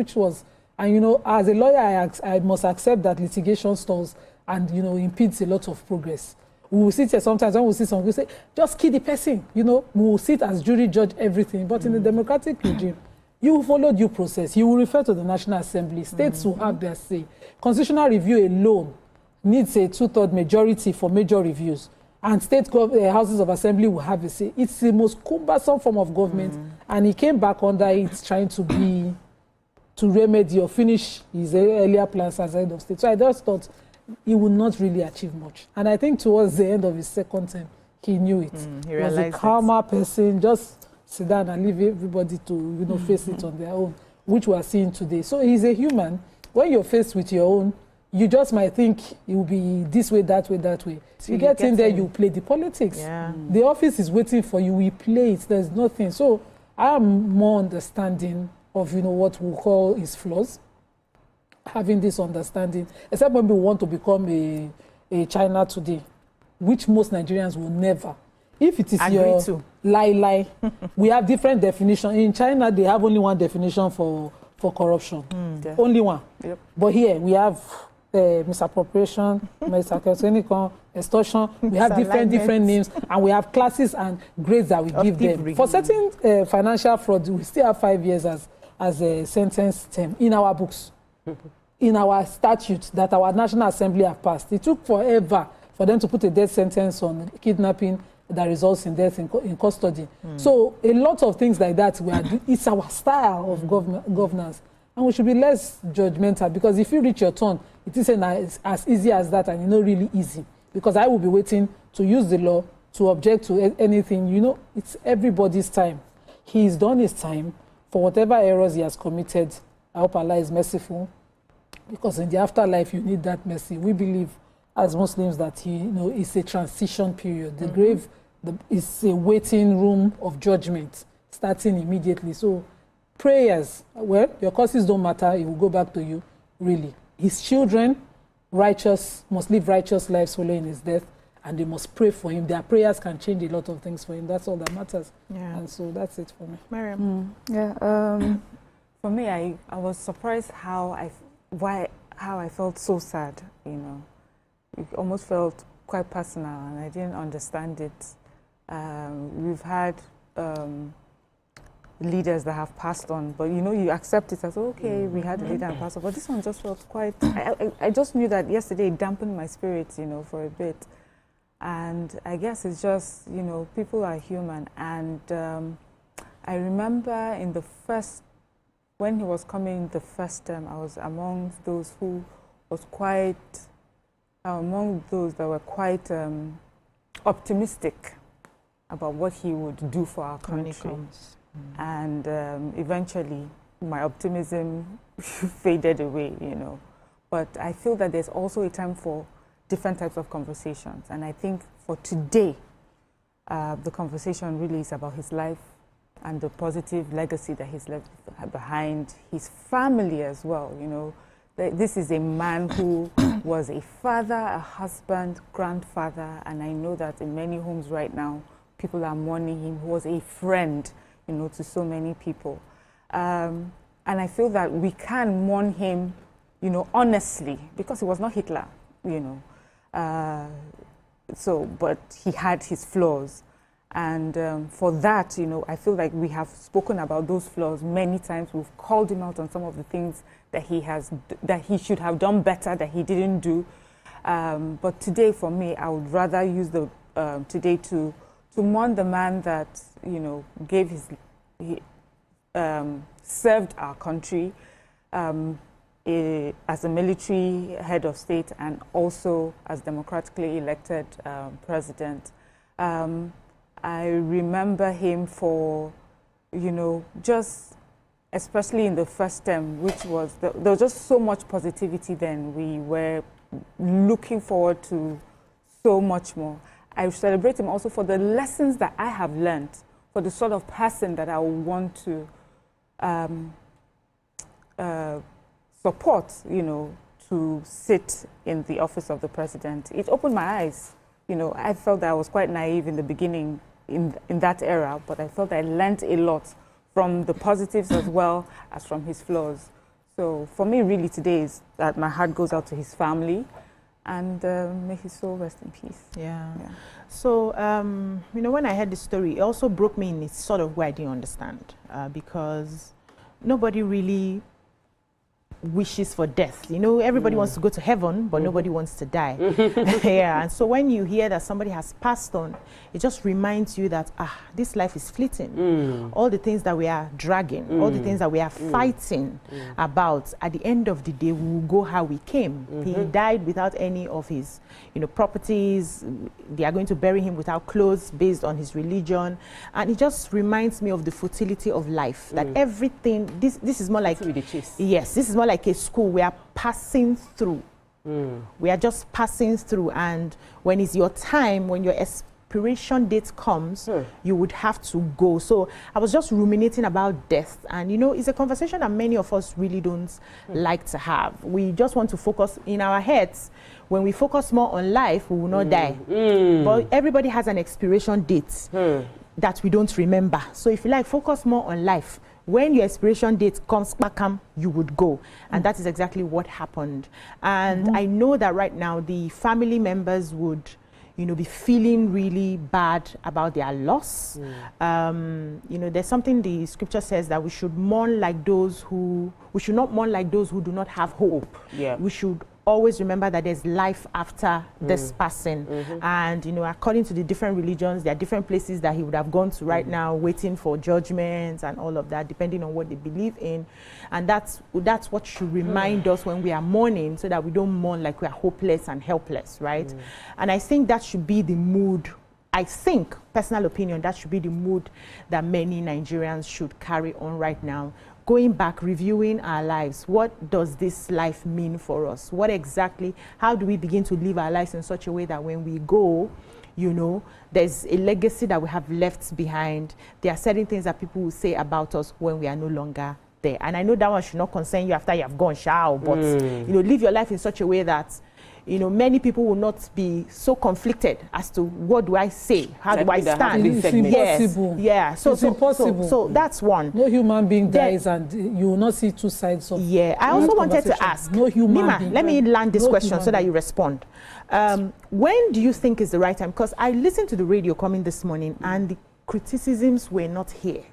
and you know, as a lawyer, I must accept that litigation stalls and, you know, impedes a lot of progress. We will sit here sometimes when we see someone, we say, just kill the person, you know, we will sit as jury, judge everything. But in the democratic regime, You will follow due process. You will refer to the National Assembly. States will have their say. Constitutional review alone needs a 2/3 majority for major reviews. And state houses of assembly will have a say. It's the most cumbersome form of government. And he came back under it trying to remedy or finish his earlier plans as head of state. So I just thought he would not really achieve much. And I think towards the end of his second term, he knew it. He was a calmer person, just sit down and leave everybody to face it on their own, which we are seeing today. So he's a human. When you're faced with your own, you just might think it will be this way, that way, that way. So you get in there, you play the politics. Yeah. The office is waiting for you. We play it. There's nothing. So I am more understanding of what we call his flaws. Having this understanding, except when we want to become a China today, which most Nigerians will never. If it is lie, we have different definitions. In China, they have only one definition for corruption. Only one. Yep. But here we have misappropriation, extortion. We have different names, and we have classes and grades that we give them. For certain financial fraud, we still have 5 years as a sentence term in our books, in our statutes that our National Assembly have passed. It took forever for them to put a death sentence on kidnapping that results in death in custody. So a lot of things like that, it's our style of governance. And we should be less judgmental, because if you reach your turn, it isn't as easy as that, and really easy. Because I will be waiting to use the law to object to anything. It's everybody's time. He's done his time for whatever errors he has committed. I hope Allah is merciful, because in the afterlife, you need that mercy. We believe as Muslims that it's a transition period. The grave is a waiting room of judgment starting immediately. So prayers, your causes don't matter. It will go back to you, really. His children, must live righteous lives following his death, and they must pray for him. Their prayers can change a lot of things for him. That's all that matters. Yeah. And so that's it for me. Mariam. For me, I was surprised how I felt so sad, It almost felt quite personal, and I didn't understand it. We've had leaders that have passed on, but you accept it as, okay, we had a leader and passed on. But this one just felt quite, I just knew that yesterday it dampened my spirits, for a bit. And I guess it's just, people are human. And I remember when he was coming the first time, I was among those who was quite, among those that were quite optimistic about what he would do for our country. And eventually, my optimism faded away, But I feel that there's also a time for different types of conversations. And I think for today, the conversation really is about his life and the positive legacy that he's left behind, his family as well, This is a man who was a father, a husband, grandfather, and I know that in many homes right now, people are mourning him. He was a friend, to so many people. And I feel that we can mourn him, honestly, because he was not Hitler, but he had his flaws. And for that, I feel like we have spoken about those flaws many times. We've called him out on some of the things that he should have done better, that he didn't do. But today, for me, I would rather use today to mourn the man that served our country as a military head of state and also as democratically elected president. I remember him for, just especially in the first term, which was, there was just so much positivity then. We were looking forward to so much more. I celebrate him also for the lessons that I have learned, for the sort of person that I want to support, to sit in the office of the president. It opened my eyes. I felt that I was quite naive in the beginning in that era, but I felt I learned a lot from the positives as well as from his flaws. So for me, really, today is that my heart goes out to his family, and may his soul rest in peace. Yeah. So, when I heard the story, it also broke me in a sort of way I didn't understand, because nobody really wishes for death. You know, everybody wants to go to heaven, but nobody wants to die. Yeah, and so when you hear that somebody has passed on, it just reminds you that this life is fleeting. All the things that we are dragging, all the things that we are fighting about, at the end of the day, we will go how we came. He died without any of his, properties. They are going to bury him without clothes based on his religion, and it just reminds me of the futility of life. That everything. This is more like yes, this is more like a school we are passing through. We are just passing through, and when it's your time, when your expiration date comes, you would have to go. So I was just ruminating about death, and it's a conversation that many of us really don't like to have. We just want to focus in our heads. When we focus more on life, we will not die. But everybody has an expiration date that we don't remember. So if you like, focus more on life. When your expiration date comes back, you would go. And that is exactly what happened. And I know that right now the family members would, be feeling really bad about their loss. There's something the scripture says that we should mourn like those who, we should not mourn like those who do not have hope. We should always remember that there's life after this person. And, according to the different religions, there are different places that he would have gone to right now, waiting for judgments and all of that, depending on what they believe in. And that's what should remind us when we are mourning, so that we don't mourn like we are hopeless and helpless, right? And I think that should be the mood. I think, personal opinion, that should be the mood that many Nigerians should carry on right now. Going back, reviewing our lives. What does this life mean for us? What exactly, how do we begin to live our lives in such a way that when we go, there's a legacy that we have left behind. There are certain things that people will say about us when we are no longer there. And I know that one should not concern you after you have gone, but live your life in such a way that many people will not be so conflicted as to what do I say, how do I stand. It's impossible. Yeah, so it's impossible. So that's one. No human being dies, and you will not see two sides of. Yeah, I also wanted to ask, no human Nima, being. let me land this question so that you respond. When do you think is the right time? Because I listened to the radio coming this morning, and the criticisms were not here.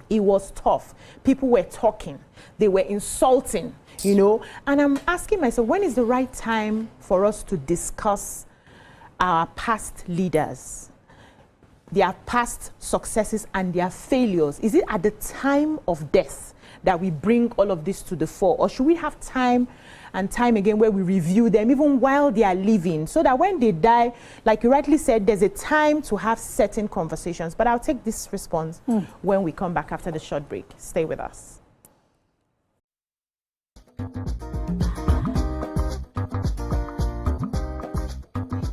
It was tough. People were talking. They were insulting. And I'm asking myself, when is the right time for us to discuss our past leaders, their past successes and their failures? Is it at the time of death that we bring all of this to the fore? Or should we have time and time again where we review them even while they are living, so that when they die, like you rightly said, there's a time to have certain conversations? But I'll take this response when we come back after the short break. Stay with us.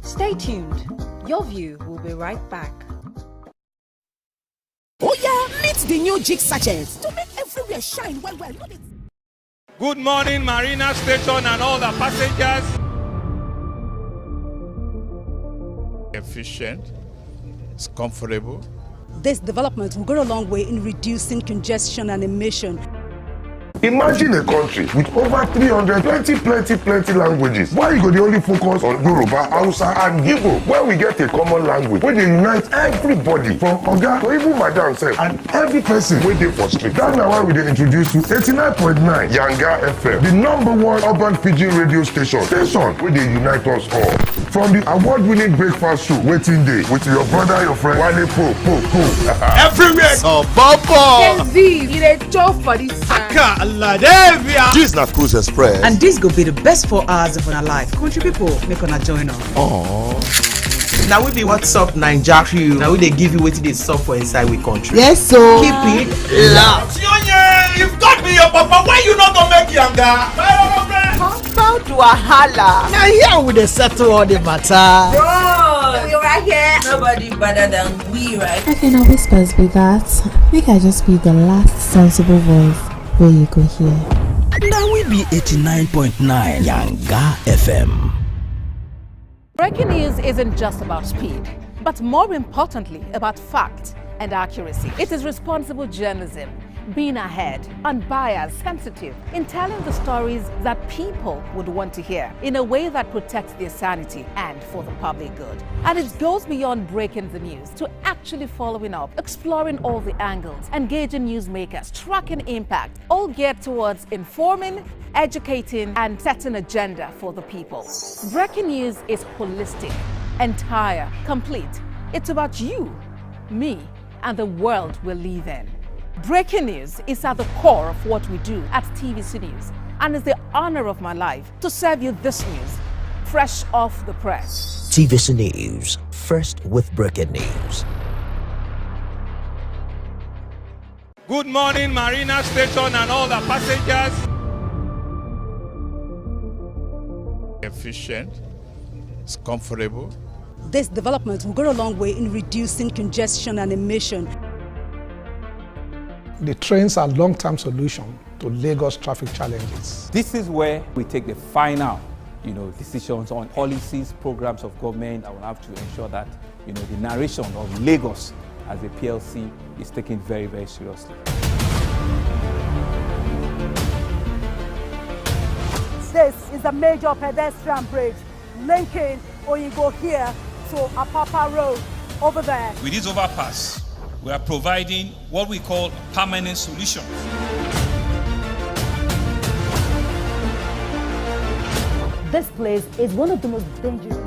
Stay tuned. Your View will be right back. Oh yeah, meet the new Jig sachets to make everywhere shine well. Good morning, Marina Station and all the passengers. Efficient, it's comfortable. This development will go a long way in reducing congestion and emission. Imagine a country with over 320 languages. Why you go the only focus on Yoruba, Hausa, and Igbo? Where we get a common language, where they unite everybody from Oga to even Madam self, and every person wey dey for street. That's why we dey introduce you 89.9 Yanga FM, the #1 urban pidgin radio station where they unite us all. From the award-winning breakfast show, Waiting Day, with your brother, your friend, Wale Po. Everywhere. So, Bobo. It a job for this. This na Cruise Express. And this go be the best 4 hours of our life. Country people, make una join us. Now we be What's Up Naija crew. Now we they give you wetin dey sup for inside we country. Yes, so keep it locked. If God be your papa, why you not gonna make Yanga? About Wahala. Now here we dey settle all the matter. Bro, we right here. Nobody better than we, right? Okay, now whispers be that. Make I just be the last sensible voice where you go here. Now we be 89.9 Yanga FM. Breaking news isn't just about speed, but more importantly, about fact and accuracy. It is responsible journalism. being ahead, unbiased, sensitive, in telling the stories that people would want to hear in a way that protects their sanity and for the public good. And it goes beyond breaking the news to actually following up, exploring all the angles, engaging newsmakers, tracking impact, all geared towards informing, educating, and setting agenda for the people. Breaking news is holistic, entire, complete. It's about you, me, and the world we live in. Breaking news is at the core of what we do at TVC News, and it's the honor of my life to serve you this news, fresh off the press. TVC News, first with breaking news. Good morning, Marina Station and all the passengers. Efficient, it's comfortable. This development will go a long way in reducing congestion and emission. The trains are long-term solution to Lagos traffic challenges. This is where we take the final, decisions on policies, programs of government that will have to ensure that, the narration of Lagos as a PLC is taken very, very seriously. This is a major pedestrian bridge linking Oyinbo here to Apapa Road over there. With this overpass, we are providing what we call a permanent solution. This place is one of the most dangerous.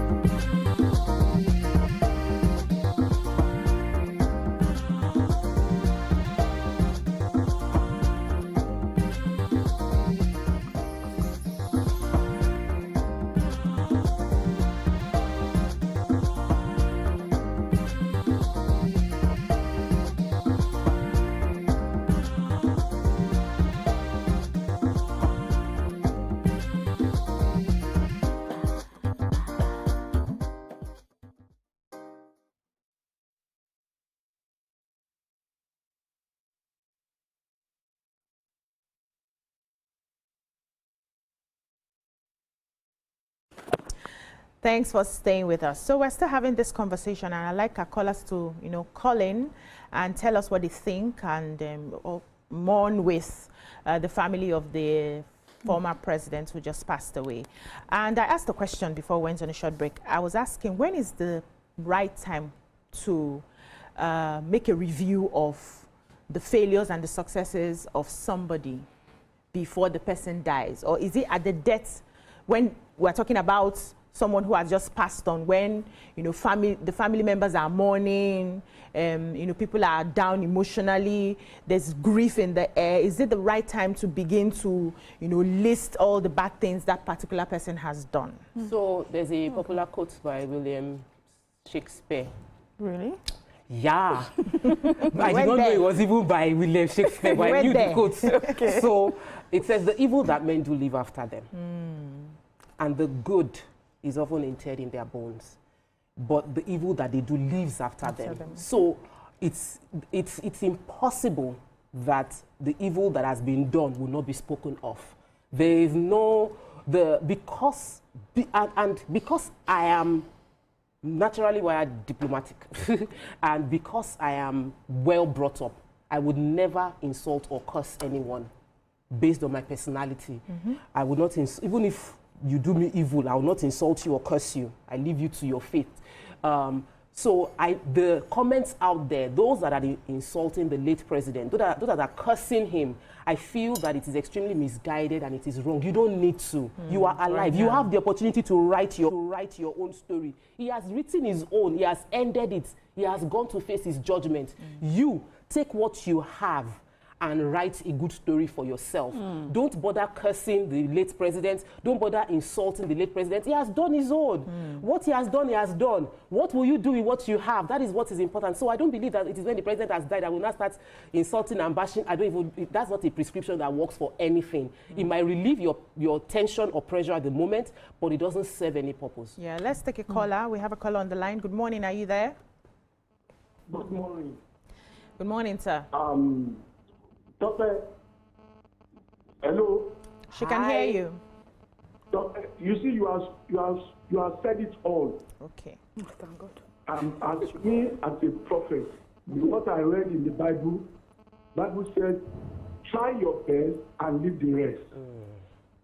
Thanks for staying with us. So we're still having this conversation, and I'd like our callers to, call in and tell us what they think and mourn with the family of the former president who just passed away. And I asked a question before we went on a short break. I was asking, when is the right time to make a review of the failures and the successes of somebody before the person dies? Or is it at the death, when we're talking about someone who has just passed on, when the family members are mourning, people are down emotionally, there's grief in the air? Is it the right time to begin to list all the bad things that particular person has done? So there's a popular quote by William Shakespeare. Really? Yeah. I did not know it was even by William Shakespeare, but I knew the quote. Okay. So it says, the evil that men do live after them, and the good is often interred in their bones, but the evil that they do lives after them. So it's impossible that the evil that has been done will not be spoken of. There is no because I am naturally wired diplomatic and because I am well brought up, I would never insult or curse anyone based on my personality. I would not even if you do me evil, I will not insult you or curse you. I leave you to your fate. So the comments out there, those that are insulting the late president, those that are cursing him, I feel that it is extremely misguided and it is wrong. You don't need to. You are alive. You have the opportunity to write your own story. He has written his own. He has ended it. He has gone to face his judgment. You take what you have and write a good story for yourself. Don't bother cursing the late president. Don't bother insulting the late president. He has done his own. What he has done, he has done. What will you do with what you have? That is what is important. So I don't believe that it is when the president has died, I will not start insulting and bashing. That's not a prescription that works for anything. It might relieve your tension or pressure at the moment, but it doesn't serve any purpose. Yeah, let's take a caller. We have a caller on the line. Good morning. Are you there? Good morning. Good morning, sir. Doctor, hello. She can hear you. Doctor, you see, you have said it all. Okay. Thank God. As me, as a prophet, what I read in the Bible says, try your best and leave the rest.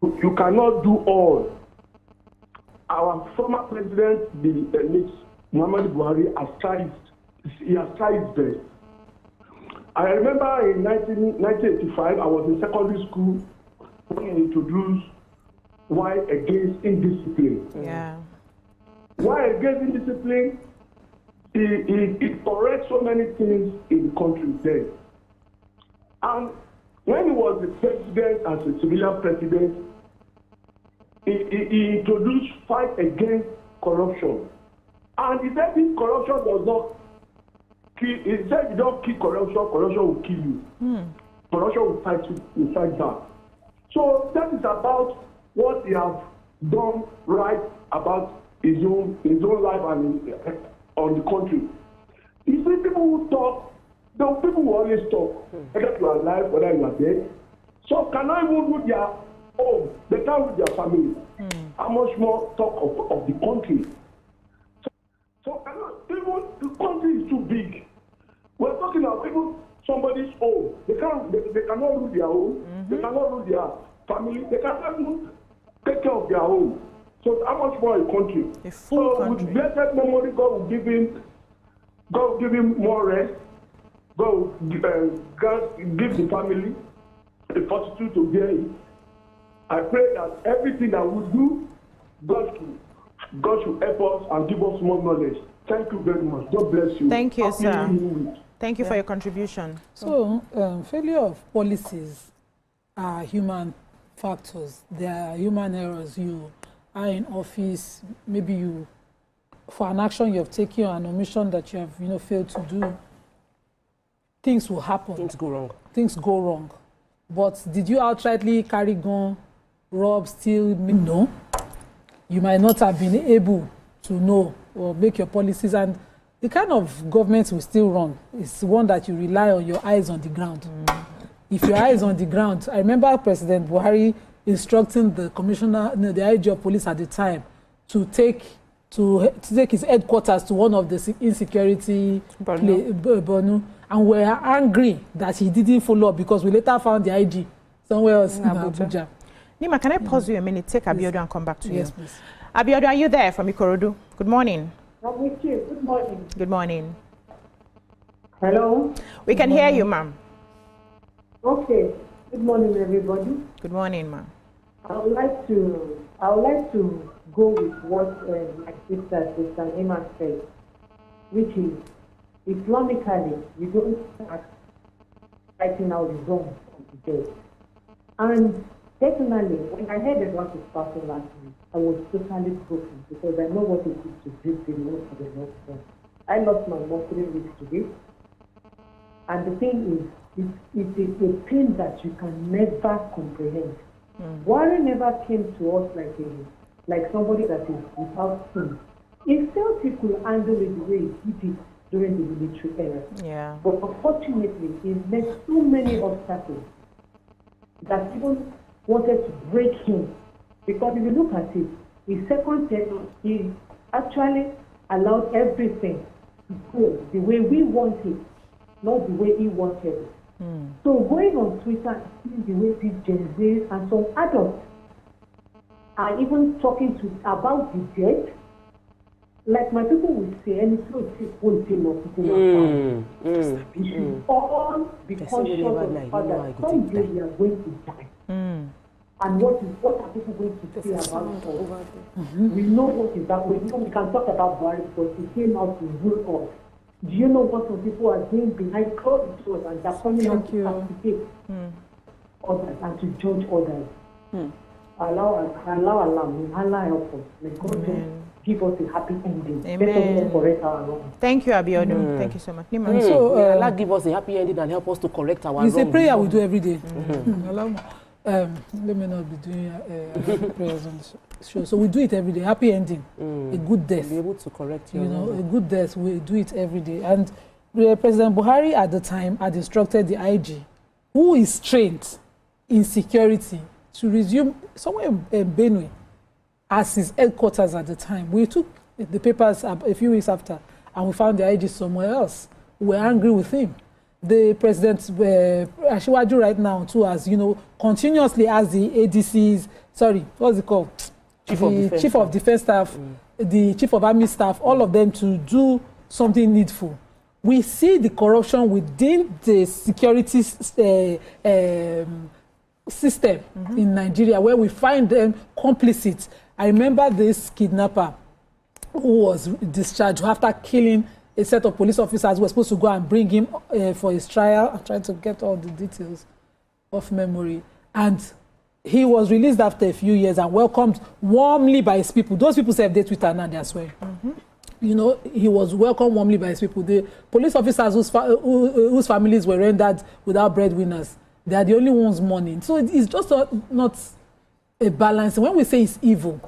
You cannot do all. Our former president, the late Muhammadu Buhari, has tried his best. I remember in 1985, I was in secondary school when he introduced why against indiscipline. Yeah. Why against indiscipline? It corrects so many things in the country then. And when he was the president, as a civilian president, he introduced fight against corruption. And he said if corruption does not kill, he said if you don't kill corruption, corruption will kill you. Corruption will fight back. So that is about what he has done right about his own life and on the country. You see, people who talk, the people who always talk, whether you are alive, whether you are dead, so cannot even do their own, they can't do their family. How much more talk of the country? So cannot, even the country is too big. We're talking about even somebody's own. They cannot rule their own, they cannot rule their family, they cannot even take care of their own. So how much more a country? A full country. With blessed memory, God will give him more rest. God will give the family the fortitude to bear it. I pray that everything that we do, God should help us and give us more knowledge. Thank you very much. God bless you. Thank you, Happy sir. New Week. Thank you for your contribution. So, failure of policies are human factors. They are human errors. You are in office, maybe you, for an action you have taken or an omission that you have, failed to do, things will happen. Things go wrong. Things go wrong. But did you outrightly carry gun, rob, steal? No. You might not have been able to know or make your policies, and the kind of government we still run is one that you rely on your eyes on the ground. If your eyes on the ground, I remember President Buhari instructing the commissioner, the IG of police at the time, to take his headquarters to one of the insecurity Borno, and we are angry that he didn't follow up because we later found the IG somewhere else in Abuja. Nima, can I pause you a minute, take Abiodun and come back to you? Yes, please. Abiodun, are you there from Ikorodu? Good morning. I'm with you. Good morning. Good morning. Hello? We can hear you, ma'am. Okay. Good morning, everybody. Good morning, ma'am. I would like to go with what my sister, Sister Iman, said, which is Islamically, we don't start fighting out the wrong of the dead. And personally, when I heard about this person last week, I was totally broken because I know what it is to breathe the Lord for the next one. I lost my mom 3 weeks today. And the thing is, it's a pain that you can never comprehend. Buhari never came to us like somebody that is without sin. He felt he could handle it the way he did it during the military era. Yeah. But unfortunately, he met so many obstacles that even wanted to break him. Because if you look at it, his second term, he actually allowed everything to go the way we want it, not the way he wanted it. So going on Twitter, seeing the way these Gen Zs and some adults are even talking about the dead, like my people would say, any truth won't tell us it should all be conscious of the fact that someday we are going to die. And what are people going to say about us? We know what is that. We can talk about Buhari because he came out to rule us. Do you know what some people are doing behind closed doors and they're coming out to participate others and to judge others? Allah help us. May God give us a happy ending. Let us correct our wrongs. Thank you, Abiodun. Thank you so much. Nima. So Allah give us a happy ending and help us to correct our wrongs. It's a prayer we do every day. Let me not be doing prayers on the show. So we do it every day. Happy ending, a good death. Be able to correct your a good death. We do it every day. And President Buhari at the time had instructed the IG, who is trained in security, to resume somewhere in Benue as his headquarters at the time. We took the papers a few weeks after, and we found the IG somewhere else. We were angry with him. the president Asiwaju right now too, as you know, continuously as the ADCs, sorry, what's it called? Chief of Defense Staff, the Chief of Army Staff, all of them to do something needful. We see the corruption within the security system in Nigeria, where we find them complicit. I remember this kidnapper who was discharged after killing a set of police officers who were supposed to go and bring him for his trial. I'm trying to get all the details of memory. And he was released after a few years and welcomed warmly by his people. Those people said they Twitter now, they swear. You know, he was welcomed warmly by his people. The police officers whose families were rendered without breadwinners, they are the only ones mourning. So it's just not a balance. When we say it's evil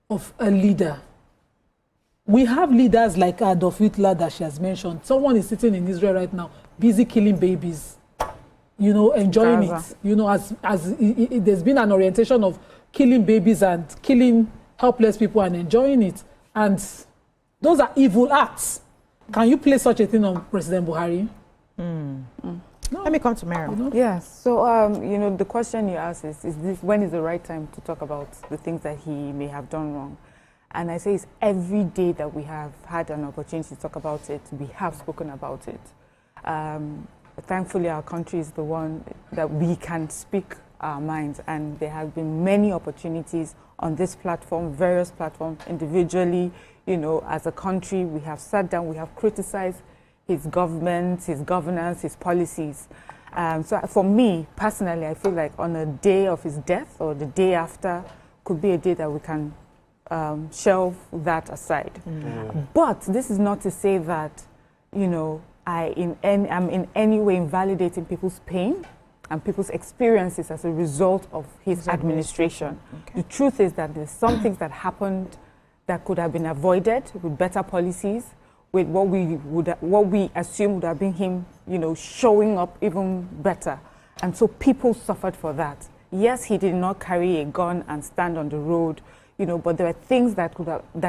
of a leader, we have leaders like Adolf Hitler that she has mentioned. Someone is sitting in Israel right now, busy killing babies, you know, enjoying it. You know, as there's been an orientation of killing babies and killing helpless people and enjoying it. And those are evil acts. Can you place such a thing on President Buhari? No. Let me come to Mary. Yes. So, you know, the question you asked is this, when is the right time to talk about the things that he may have done wrong? And I say it's every day that we have had an opportunity to talk about it, we have spoken about it. Thankfully, our country is the one that we can speak our minds, and there have been many opportunities on this platform, various platforms, individually, you know, as a country. We have sat down, we have criticized his government, his governance, his policies. So for me, personally, I feel like on a day of his death or the day after could be a day that we can shelve that aside. But this is not to say that, you know, I'm in any way invalidating people's pain and people's experiences as a result of his administration. The truth is that there's some things that happened that could have been avoided with better policies, with what we assume would have been him, you know, showing up even better. And so people suffered for that. Yes, he did not carry a gun and stand on the road, you know, but there are things that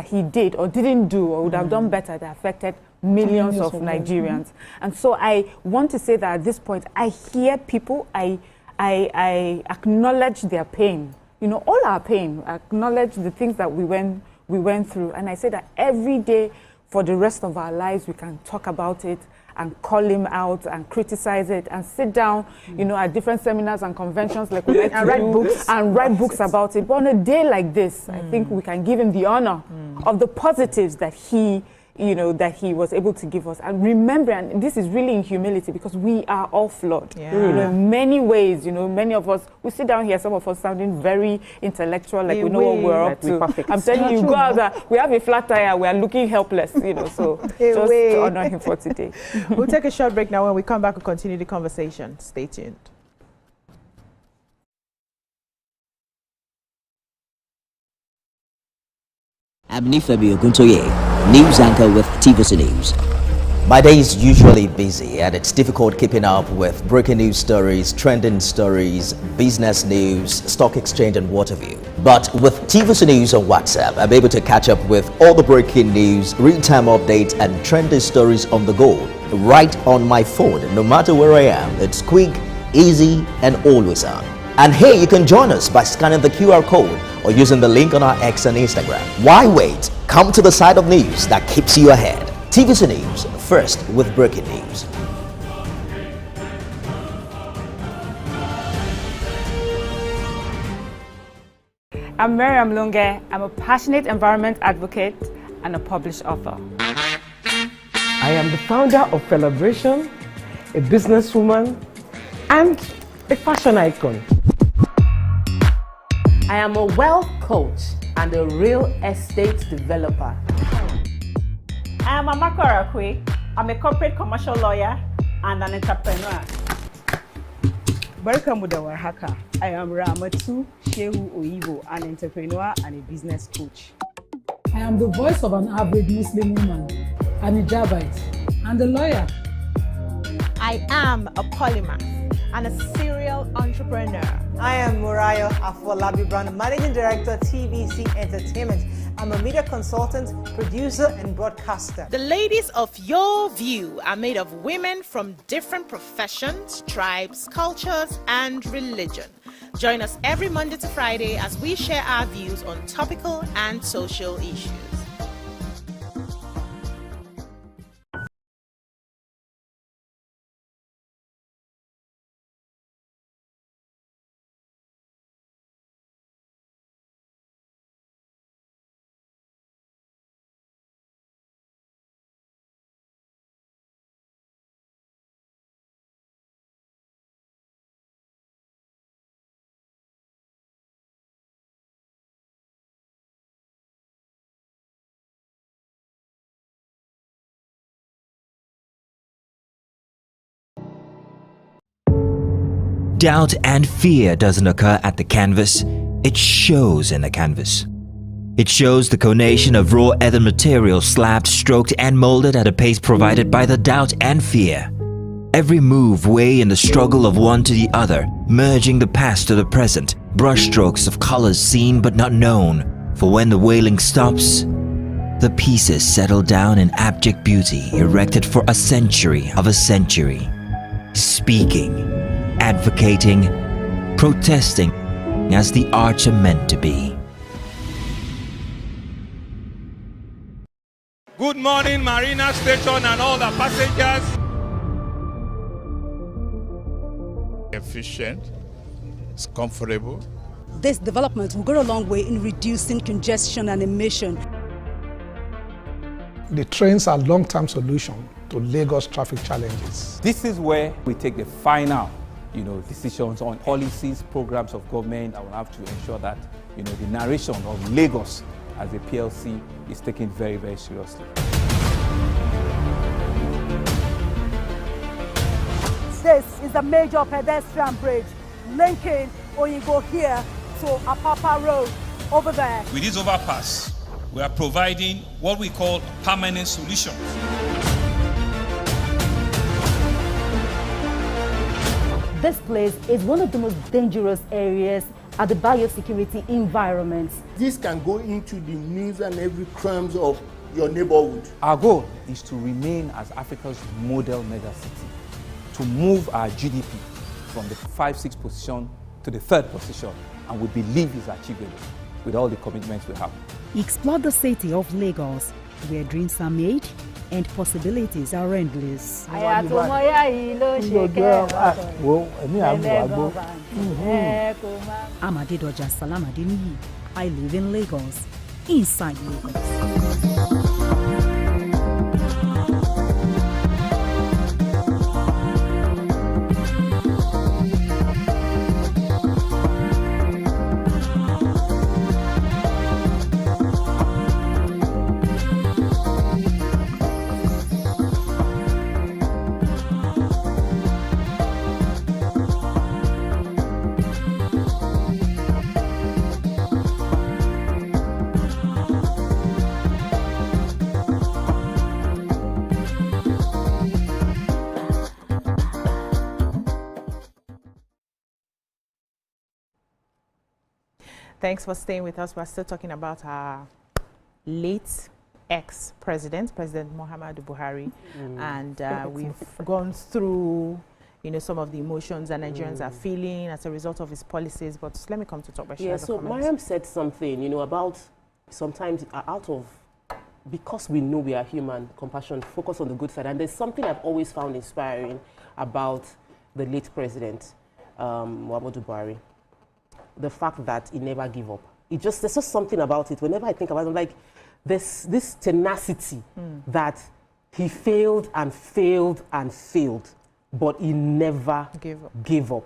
he did or didn't do or would have done better that affected millions of Nigerians. And so I want to say that at this point, I hear people, I acknowledge their pain, you know, all our pain, I acknowledge the things that we went through. And I say that every day for the rest of our lives, we can talk about it and call him out and criticize it and sit down, you know, at different seminars and conventions like we like to do and write books about it. But on a day like this, I think we can give him the honor of the positives that he, you know, that he was able to give us. And remember, and this is really in humility, because we are all flawed. You know, in many ways, you know, many of us, we sit down here, some of us sounding very intellectual, like we know what we're up to. I'm telling you, God, we have a flat tire, we are looking helpless, you know, so just to honor him for today. We'll take a short break now. When we come back, we'll continue the conversation. Stay tuned. I'm Nifemi Oguntoye, news anchor with TVC News. My day is usually busy and it's difficult keeping up with breaking news stories, trending stories, business news, stock exchange and what have you. But with TVC News on WhatsApp, I'm able to catch up with all the breaking news, real-time updates and trending stories on the go, right on my phone, no matter where I am. It's quick, easy and always on. And hey, you can join us by scanning the QR code or using the link on our X and Instagram. Why wait? Come to the side of news that keeps you ahead. TVC News, first with breaking news. I'm Miriam Lunge. I'm a passionate environment advocate and a published author. I am the founder of Celebration, a businesswoman, and a fashion icon. I am a wealth coach and a real estate developer. I am Amako Arakwe. I'm a corporate commercial lawyer and an entrepreneur. Barkamu da warhaka. I am Ramatu Shehu Oyibo, an entrepreneur and a business coach. I am the voice of an average Muslim woman, an hijabite, and a lawyer. I am a polymath and a serial entrepreneur. I am Murayo Afolabi Brown, Managing Director, TVC Entertainment, I'm a media consultant, producer, and broadcaster. The ladies of Your View are made of women from different professions, tribes, cultures, and religion. Join us every Monday to Friday as we share our views on topical and social issues. Doubt and fear doesn't occur at the canvas, it shows in the canvas. It shows the conation of raw earthen material slabbed, stroked and molded at a pace provided by the doubt and fear. Every move way in the struggle of one to the other, merging the past to the present, brushstrokes of colors seen but not known. For when the wailing stops, the pieces settle down in abject beauty erected for a century of a century. Speaking, advocating, protesting as the arts are meant to be. Good morning, Marina Station and all the passengers. Efficient, it's comfortable. This development will go a long way in reducing congestion and emission. The trains are a long-term solution to Lagos traffic challenges. This is where we take the final decisions on policies, programs of government. I will have to ensure that, the narration of Lagos as a PLC is taken very, very seriously. This is a major pedestrian bridge linking Oyinbo here to Apapa Road over there. With this overpass, we are providing what we call permanent solutions. This place is one of the most dangerous areas at the biosecurity environment. This can go into the news and every crimes of your neighborhood. Our goal is to remain as Africa's model megacity, to move our GDP from the 5-6 position to the 3rd position, and we believe is achievable with all the commitments we have. Explore the city of Lagos, where dreams are made and possibilities are endless. Amadedoja Salamadini. I live in Lagos, inside Lagos. Thanks for staying with us. We're still talking about our late ex-president, President Muhammadu Buhari. And we've gone through, some of the emotions that Nigerians are feeling as a result of his policies. But let me come to talk about so Mariam said something, about sometimes because we know we are human, compassion, focus on the good side. And there's something I've always found inspiring about the late president, Muhammadu Buhari. The fact that he never gave up. There's just something about it. Whenever I think about it, I'm like, there's this tenacity that he failed and failed and failed, but he never gave up.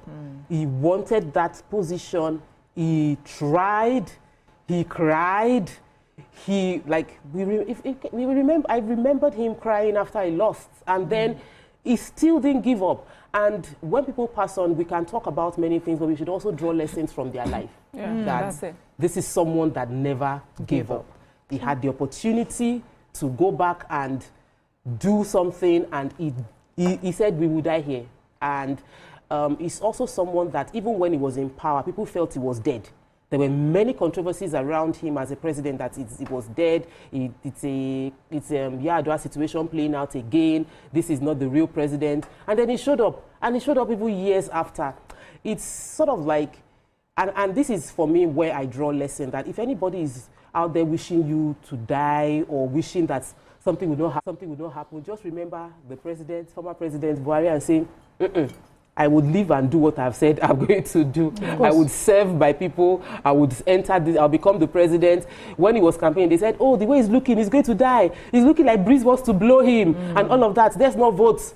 He wanted that position. He tried. He cried. I remembered him crying after he lost, and then he still didn't give up. And when people pass on, we can talk about many things, but we should also draw lessons from their life. That's it. This is someone that never gave up. He had the opportunity to go back and do something, and he said, we will die here. And he's also someone that even when he was in power, people felt he was dead. There were many controversies around him as a president, that it was dead. It's Yar'Adua situation playing out again. This is not the real president. And then he showed up, and he showed up even years after. It's sort of like, and this is for me where I draw lesson, that if anybody is out there wishing you to die or wishing that something would not happen, just remember the president, former president Buhari, and say, I would live and do what I've said I'm going to do. I would serve my people. I would enter this, I'll become the president. When he was campaigning, they said, oh, the way he's looking, he's going to die. He's looking like Breeze wants to blow him and all of that. There's no votes.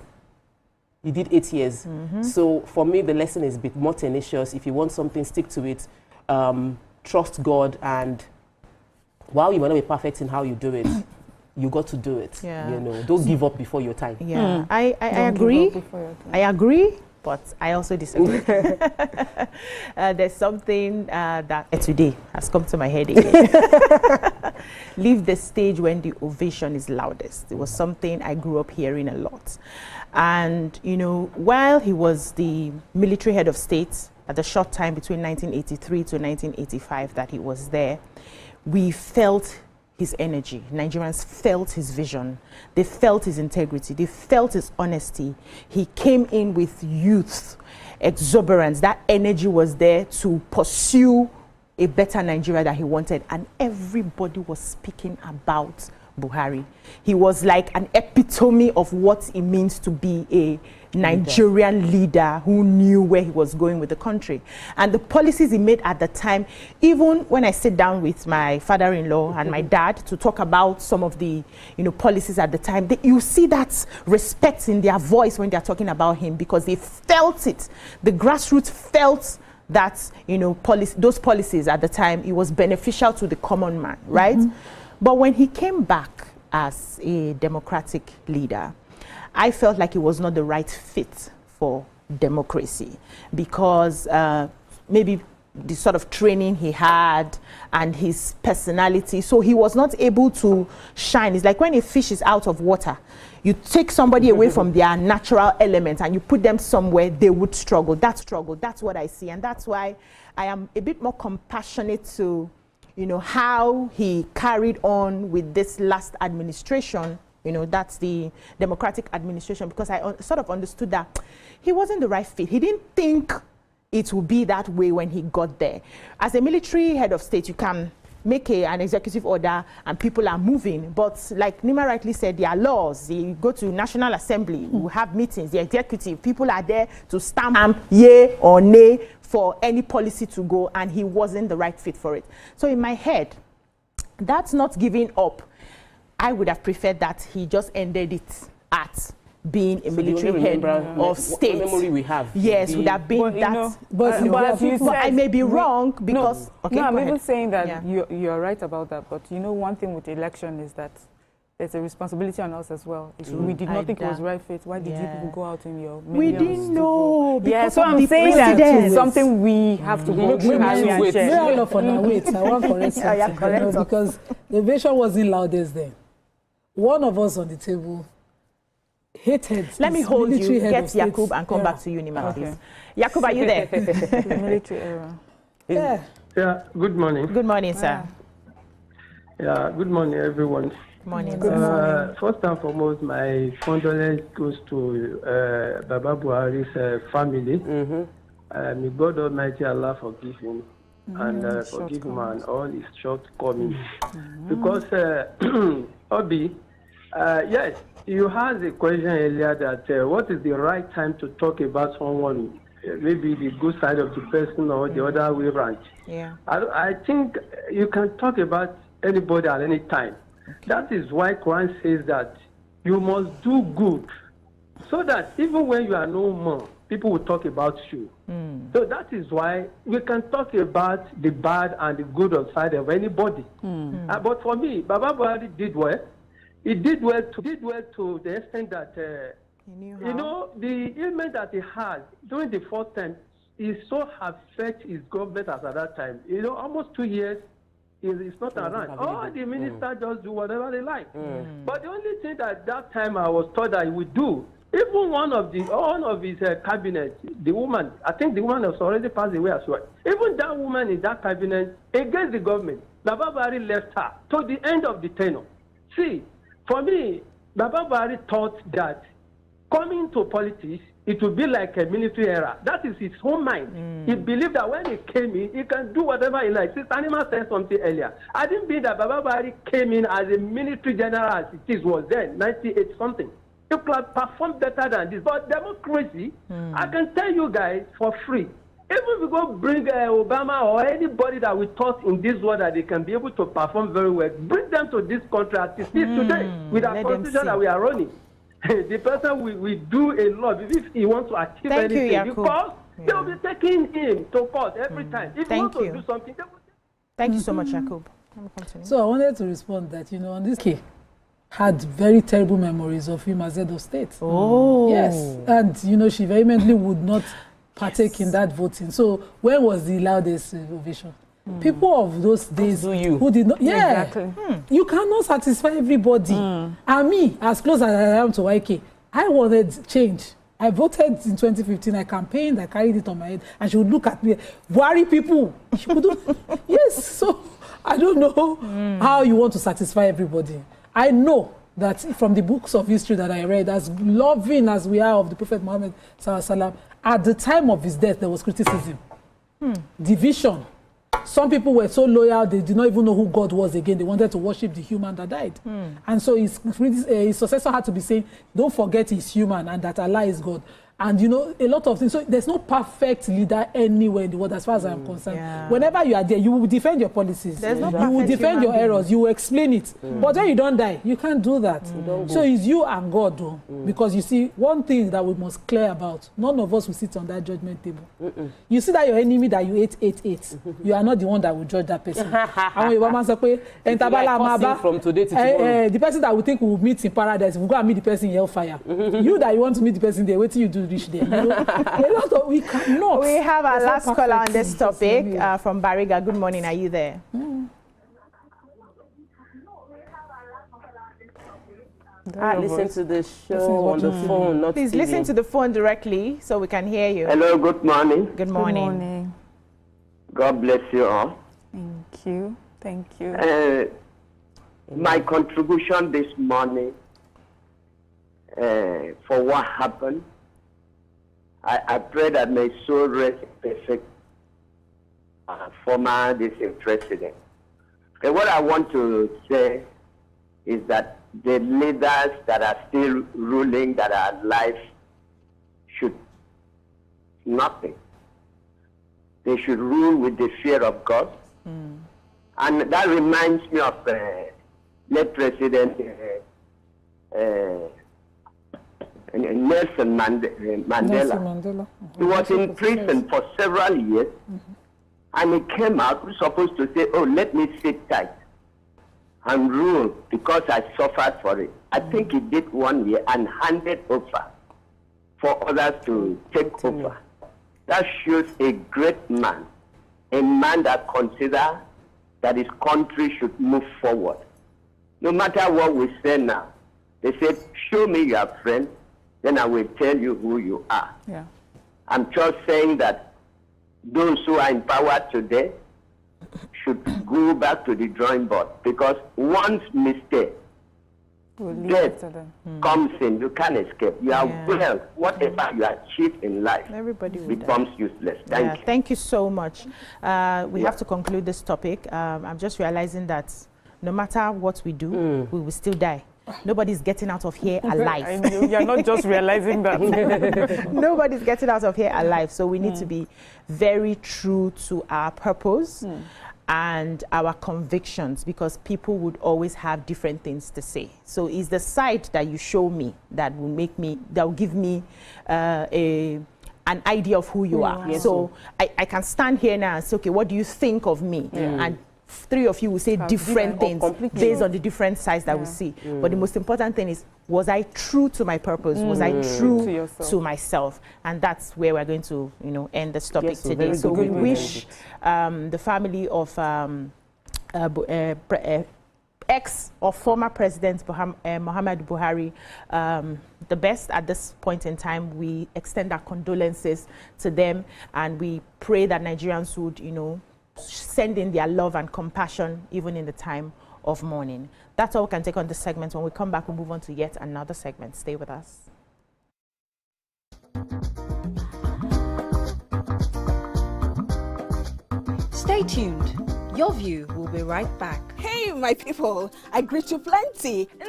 He did 8 years. So for me, the lesson is a bit more tenacious. If you want something, stick to it. Trust God, and while you might not be perfect in how you do it, you got to do it. You know, don't give up before your time. I agree. I agree. But I also disagree. There's something that today has come to my head again. Leave the stage when the ovation is loudest. It was something I grew up hearing a lot. And, you know, while he was the military head of state at the short time between 1983 to 1985 that he was there, we felt his energy. Nigerians felt his vision. They felt his integrity. They felt his honesty. He came in with youth, exuberance. That energy was there to pursue a better Nigeria that he wanted. And everybody was speaking about Buhari. He was like an epitome of what it means to be a Nigerian leader who knew where he was going with the country. And the policies he made at the time, even when I sit down with my father-in-law and my dad to talk about some of the, you know, policies at the time, you see that respect in their voice when they're talking about him, because they felt it. The grassroots felt that, you know, those policies at the time, it was beneficial to the common man, right? But when he came back as a democratic leader, I felt like he was not the right fit for democracy, because maybe the sort of training he had and his personality, so he was not able to shine. It's like when a fish is out of water, you take somebody away from their natural element and you put them somewhere, they would struggle. That's what I see. And that's why I am a bit more compassionate to, you know, how he carried on with this last administration. You know, that's the Democratic administration, because I sort of understood that he wasn't the right fit. He didn't think it would be that way when he got there. As a military head of state, you can make an executive order and people are moving. But like Nima rightly said, there are laws. You go to National Assembly, we have meetings, the executive, people are there to stamp yay or nay for any policy to go, and he wasn't the right fit for it. So in my head, that's not giving up. I would have preferred that he just ended it at being a military head of state. What memory we have. Yes, would have been that. But I may be wrong, because... No, I'm even saying that you're right about that. But you know, one thing with election is that there's a responsibility on us as well. We did not think it was right fit. Why did you people go out in your millions? We didn't know. Yeah, so I'm saying that it's something we have to go through and share. Wait, I want to correct something. Because the ovation wasn't loudest then. One of us on the table hated. Let me hold you, get Yakub, and come back to you, Nima, please. Yakub, are you there? Military era. Yeah, good morning. Good morning, sir. Yeah, good morning, everyone. Good morning. First and foremost, my condolence goes to Baba Buhari's family. May God Almighty Allah forgive him and forgive him and all his shortcomings. Because, Obi, yes, you had a question earlier that what is the right time to talk about someone, maybe the good side of the person or the other way around. Yeah. I think you can talk about anybody at any time. That is why Quran says that you must do good, so that even when you are no more, people will talk about you. So that is why we can talk about the bad and the good side of anybody. But for me, Baba Buhari did well. He did well to the extent that you know, the ailment that he had during the fourth term is so affect his government as at that time. You know, almost 2 years. It's not around. All the ministers just do whatever they like. But the only thing that time I was told that he would do Even one of his cabinet, the woman, I think the woman has already passed away as well. Even that woman in that cabinet against the government, Baba Buhari left her to the end of the tenure. See, for me, Baba Buhari thought that coming to politics, it would be like a military era. That is his own mind. He believed that when he came in, he can do whatever he likes. Sister Anima said something earlier. I didn't mean that Baba Buhari came in as a military general as it was then, 98 something. You could perform better than this. But democracy, I can tell you guys for free. Even if we go bring Obama or anybody that we thought in this world that they can be able to perform very well, bring them to this country as it is today with our constitution that we are running. The person we do a lot if he wants to achieve anything, because they will be taking him to court every time. If he wants to do something, they will. Thank you so much, Jacob. So I wanted to respond that, on this case, had very terrible memories of him as head of state. Oh. Yes. And, she vehemently would not partake in that voting. So when was the loudest ovation? People of those days who did not... Yeah. Exactly. You cannot satisfy everybody. And me, as close as I am to YK, I wanted change. I voted in 2015. I campaigned. I carried it on my head. And she would look at me. Buhari people. She would do... Yes. So I don't know how you want to satisfy everybody. I know that from the books of history that I read, as loving as we are of the Prophet Muhammad Sallallahu, at the time of his death, there was criticism, division. Some people were so loyal, they did not even know who God was again. They wanted to worship the human that died. And so his successor had to be saying, don't forget he's human and that Allah is God. And a lot of things. So there's no perfect leader anywhere in the world as far as I'm concerned. Yeah. Whenever you are there, you will defend your policies. There's no you will defend your errors. You will explain it. But when you don't die, you can't do that. So it's you and God, though. Because you see, one thing that we must clear about, none of us will sit on that judgment table. You see that your enemy that you ate, you are not the one that will judge that person. From today to tomorrow. The person that we think we will meet in paradise, we'll go and meet the person in hellfire. You that you want to meet the person there, wait till you do reach there. We cannot. We have our last caller on this topic from Bariga. Good morning. Are you there? Listen to the show on the phone, not Please TV. listen to the phone directly so we can hear you. Hello, good morning. Good morning. Good morning. God bless you all. Thank you. Thank you. My contribution this morning for what happened, I pray that may soul rest perfect former president. And what I want to say is that the leaders that are still ruling, that are alive, should nothing. They should rule with the fear of God. And that reminds me of late President Nelson Mandela. He was in prison for several years, and he came out, he was supposed to say, oh, let me sit tight and rule because I suffered for it. I think he did 1 year and handed over for others to take over. That shows a great man, a man that considers that his country should move forward. No matter what we say now, they said, show me your friend, then I will tell you who you are. Yeah. I'm just saying that those who are in power today should go back to the drawing board, because once mistake, death comes in, you can't escape. You are well, whatever you achieve in life becomes useless. Thank you. Thank you so much. We have to conclude this topic. I'm just realizing that no matter what we do, we will still die. Nobody's getting out of here alive. You're not just realizing that. Nobody's getting out of here alive. So we need to be very true to our purpose and our convictions, because people would always have different things to say. So it's the side that you show me that will make me, that will give me an idea of who you are. Yes. So I can stand here now and say, okay, what do you think of me? And three of you will say different things based on the different sides that we see. But the most important thing is, was I true to my purpose? Was I true to myself? And that's where we're going to, end this topic today. So we wish the family of ex or former President Muhammad Buhari the best at this point in time. We extend our condolences to them, and we pray that Nigerians would, you know, send in their love and compassion even in the time of mourning. That's all we can take on this segment. When we come back, we'll move on to yet another segment. Stay with us. Stay tuned. Your View will be right back. Hey, my people, I greet you plenty. My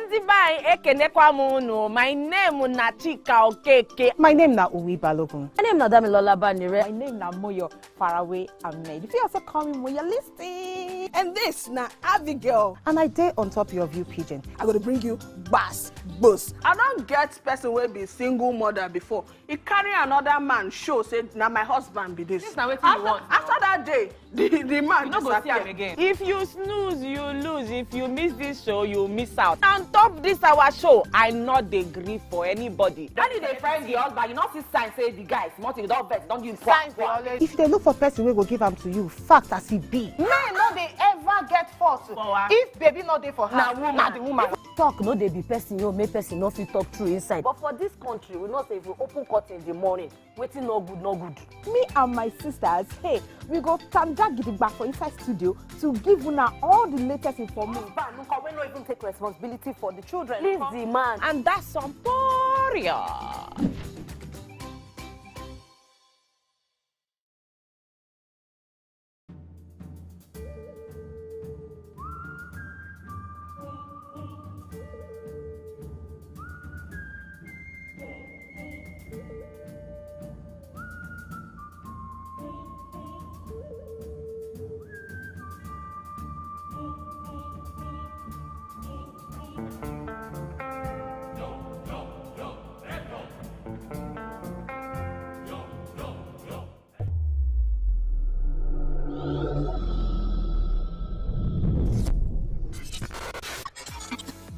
name na Chika Okeke. My name na Uwi Balogun. My name na Damilola Banire. My name na Moyo Faraway Ahmed. If you also call me Moyo, listen. And this na Abigail. And I day on top of you, Pigeon. I'm gonna bring you bass, boost. I don't get person will be single mother before. He carry another man show say na my husband be this. This na wetin you want. After that day, the man no go see him again. If you snooze, you lose. If you miss this show, you miss out. On top this our show, I not dey gree for anybody. When you dey find the husband, you not see sign say the guy is not, you don't vex, don't give signs. Always. If they look for person we go give them to you, fact as it be. Men no dey ever get fault. If baby not dey for her, na the woman. Talk no dey be person, you make person no fit talk true inside. But for this country, we know say if we open court in the morning, waiting no good, no good. Me and my sisters, hey, we go tanda gidigba for inside studio to give una all the latest information. Look, we don't even take responsibility for the children. Leave the man. And that's some poria.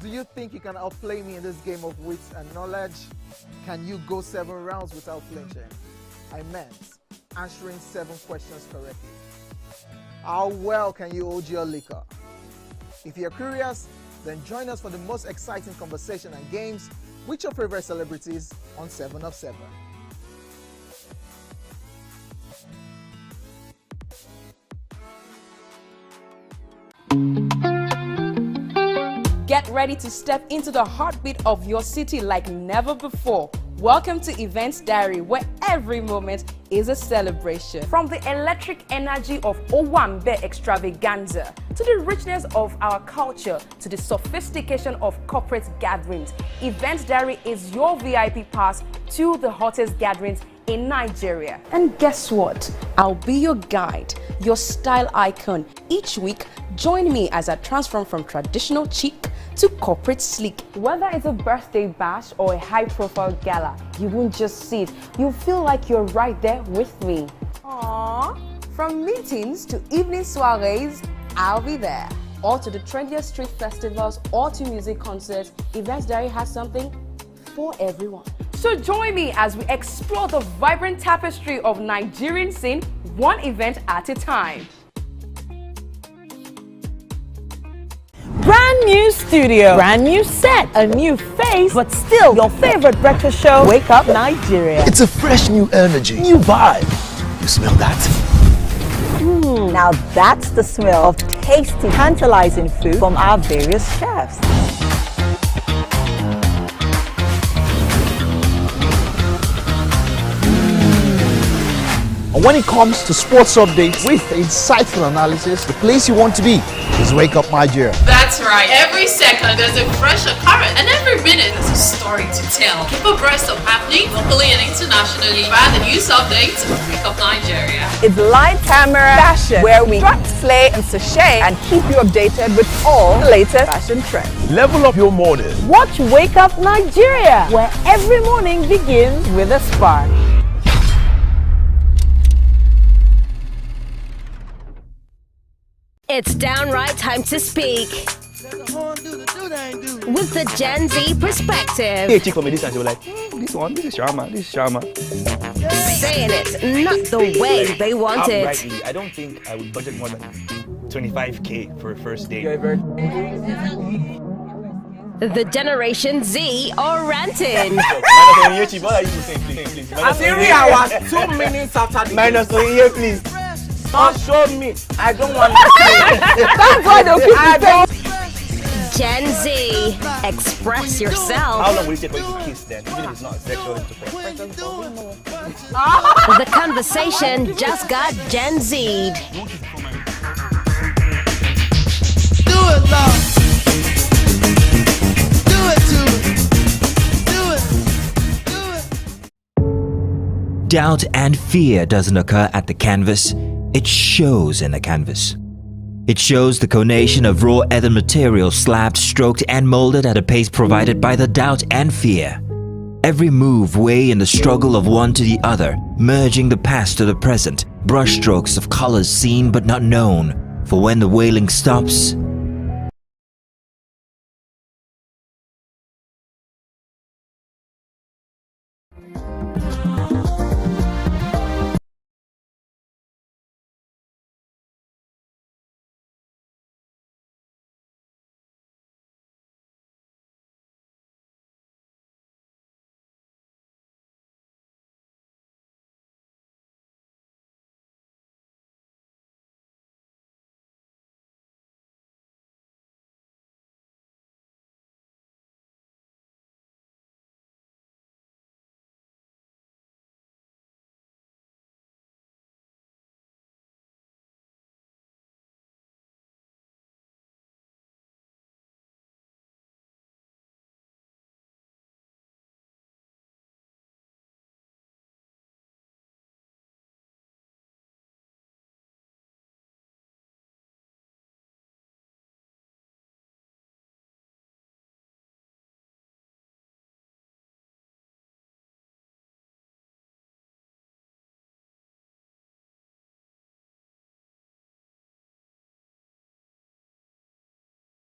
Do you think you can outplay me in this game of wits and knowledge? Can you go 7 rounds without flinching? I meant answering 7 questions correctly. How well can you hold your liquor? If you're curious, then join us for the most exciting conversation and games with your favorite celebrities on 7 of 7. Get ready to step into the heartbeat of your city like never before. Welcome to Events Diary, where every moment is a celebration. From the electric energy of Owambe extravaganza, to the richness of our culture, to the sophistication of corporate gatherings, Events Diary is your VIP pass to the hottest gatherings in Nigeria. And guess what? I'll be your guide, your style icon. Each week, join me as I transform from traditional chic to corporate sleek. Whether it's a birthday bash or a high-profile gala, you won't just see it. You'll feel like you're right there with me. Aww. From meetings to evening soirees, I'll be there. Or to the trendiest street festivals or to music concerts, Events Diary has something for everyone. So join me as we explore the vibrant tapestry of Nigerian scene, one event at a time. Brand new studio, brand new set, a new face, but still your favorite breakfast show, Wake Up Nigeria. It's a fresh new energy, new vibe. You smell that? Now that's the smell of tasty, tantalizing food from our various chefs. And when it comes to sports updates with insightful analysis, the place you want to be is Wake Up Nigeria. That's right. Every second there's a fresh occurrence, and every minute there's a story to tell. Keep abreast of happening locally and internationally via the news updates of Wake Up Nigeria. It's light, camera, fashion, where we strut, slay, and sashay, and keep you updated with all the latest fashion trends. Level up your morning. Watch Wake Up Nigeria, where every morning begins with a spark. It's downright time to speak with the Gen Z perspective. Hey, chick for me this and she was like, this is Sharma, this is Sharma. Saying it not the way they want it. I don't think I would budget more than 25K for a first date. The Generation Z are ranting. I'm 3 hours, 2 minutes after the Minus here, please. Don't show me. I don't want to see. That's why they'll keep Gen Z, express yourself. How long will it take for you to kiss then, even if it's not a sexual intercourse? The conversation just got Gen Z'd. Do it, love. Doubt and fear doesn't occur at the canvas, it shows in the canvas. It shows the conation of raw earthen material slabbed, stroked and molded at a pace provided by the doubt and fear. Every move weigh in the struggle of one to the other, merging the past to the present, brushstrokes of colors seen but not known, for when the wailing stops,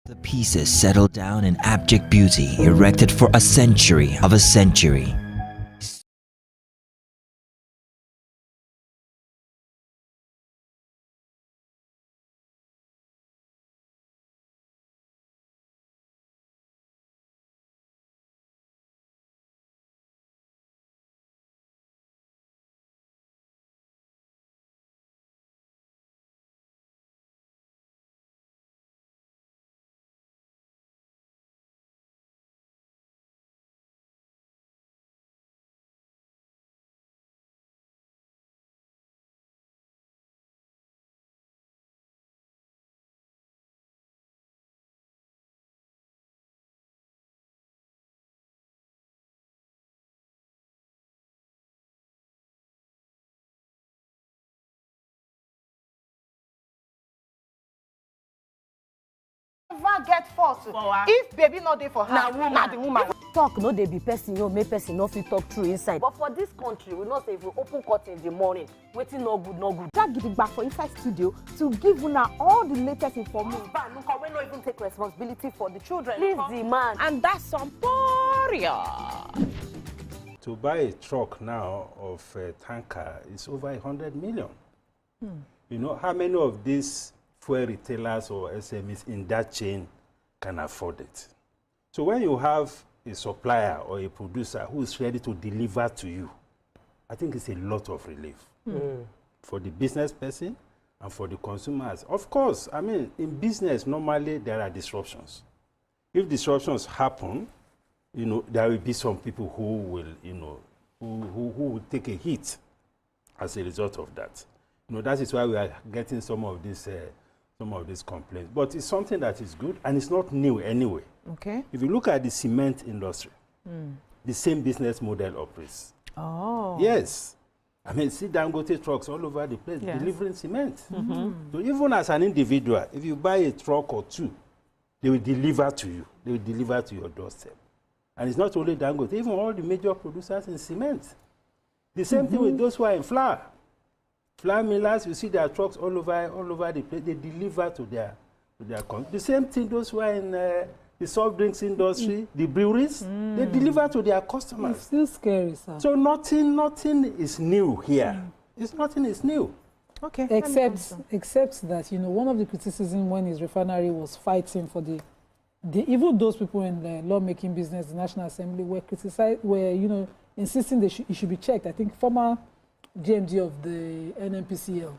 the pieces settle down in abject beauty erected for a century of a century. Never get fault if baby not there for her. Now the woman. Talk no dey be person, make person no fit talk through inside. But for this country, we know say if we open curtain in the morning, waiting no good, no good. Drag it back for inside studio to give una all the latest information. We don't even take responsibility for the children. Please the man. And that's some poria. To buy a truck now of a tanker is over 100 million. You know how many of these fuel retailers or SMEs in that chain can afford it? So when you have a supplier or a producer who is ready to deliver to you, I think it's a lot of relief for the business person and for the consumers. Of course, I mean, in business, normally there are disruptions. If disruptions happen, you know, there will be some people who will, you know, who will take a hit as a result of that. You know, that is why we are getting some of these complaints. But it's something that is good, and it's not new anyway. Okay. If you look at the cement industry, the same business model operates. Oh. Yes. I mean, see Dangote trucks all over the place delivering cement. So even as an individual, if you buy a truck or two, they will deliver to you. They will deliver to your doorstep. And it's not only Dangote, even all the major producers in cement. The same thing with those who are in flour. Flour millers, you see their trucks all over the place. They deliver to their the same thing those who are in the soft drinks industry, the breweries, they deliver to their customers. It's still scary, sir. So nothing is new here. Nothing is new. Okay. Except that, you know, one of the criticism when his refinery was fighting for the even those people in the lawmaking business, the National Assembly, were you know, insisting it should be checked. I think former GMD of the NNPCL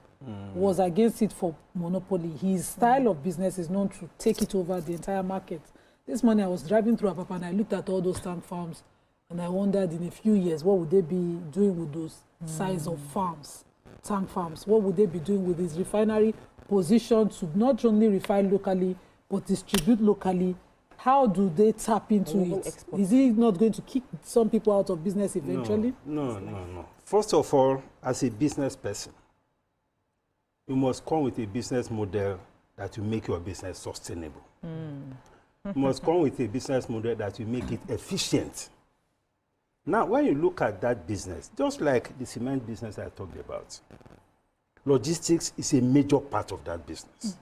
was against it for monopoly. His style of business is known to take it over the entire market. This morning I was driving through Apapa and I looked at all those tank farms and I wondered in a few years what would they be doing with those size of farms, tank farms? What would they be doing with his refinery position to not only refine locally but distribute locally? How do they tap into it? Is he not going to kick some people out of business eventually? No. First of all, as a business person, you must come with a business model that will make your business sustainable. You must come with a business model that will make it efficient. Now, when you look at that business, just like the cement business I talked about, logistics is a major part of that business.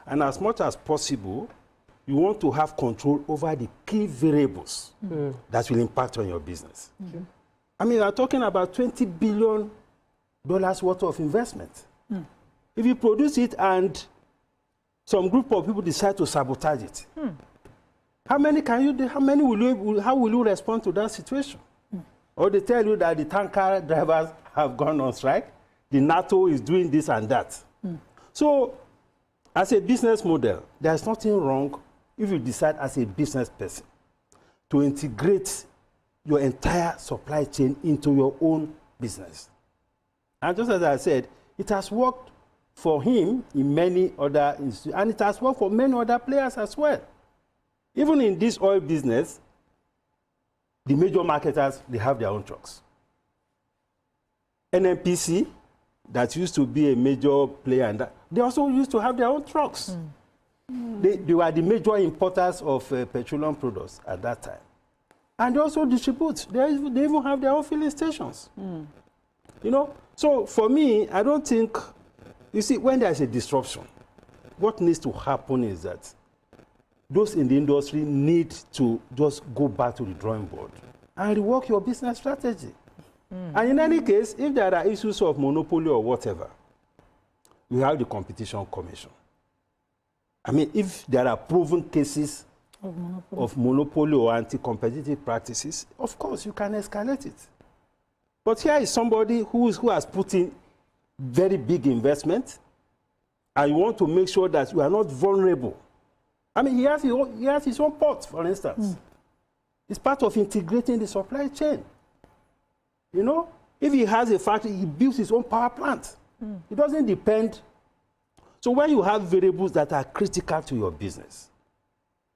And as much as possible, you want to have control over the key variables that will impact on your business. I mean, we're talking about $20 billion worth of investment. If you produce it and some group of people decide to sabotage it, how many can you do? How will you respond to that situation? Or they tell you that the tanker drivers have gone on strike, the NATO is doing this and that. So, as a business model, there's nothing wrong if you decide as a business person to integrate your entire supply chain into your own business. And just as I said, it has worked for him in many other institutions, and it has worked for many other players as well. Even in this oil business, the major marketers, they have their own trucks. NNPC, that used to be a major player, and they also used to have their own trucks. They were the major importers of petroleum products at that time. And they also distribute. They even have their own filling stations. You know? So for me, I don't think, you see, when there's a disruption, what needs to happen is that those in the industry need to just go back to the drawing board and rework your business strategy. And in any case, if there are issues of monopoly or whatever, we have the Competition Commission. I mean, if there are proven cases of monopoly or anti-competitive practices, of course, you can escalate it. But here is somebody who has put in very big investment, and you want to make sure that you are not vulnerable. I mean, he has his own port, for instance. It's part of integrating the supply chain. You know, if he has a factory, he builds his own power plant. It doesn't depend. So when you have variables that are critical to your business,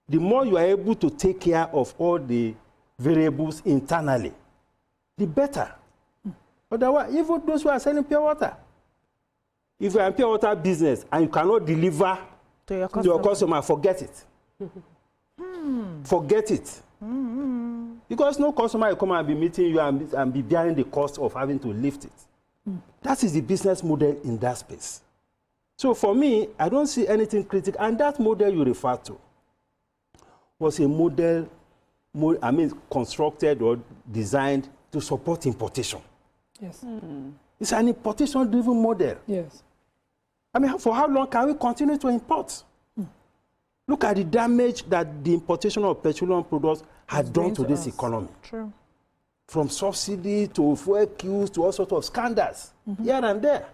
the more you are able to take care of all the variables internally, the better. Otherwise, even those who are selling pure water, if you are in pure water business and you cannot deliver to your customer, forget it. Forget it. Because no customer will come and be meeting you and be bearing the cost of having to lift it. That is the business model in that space. So for me, I don't see anything critical. And that model you refer to was a model, constructed or designed to support importation. Yes. It's an importation-driven model. Yes. I mean, for how long can we continue to import? Look at the damage that the importation of petroleum products had done to this economy. True. From subsidy to fuel queues to all sorts of scandals here and there.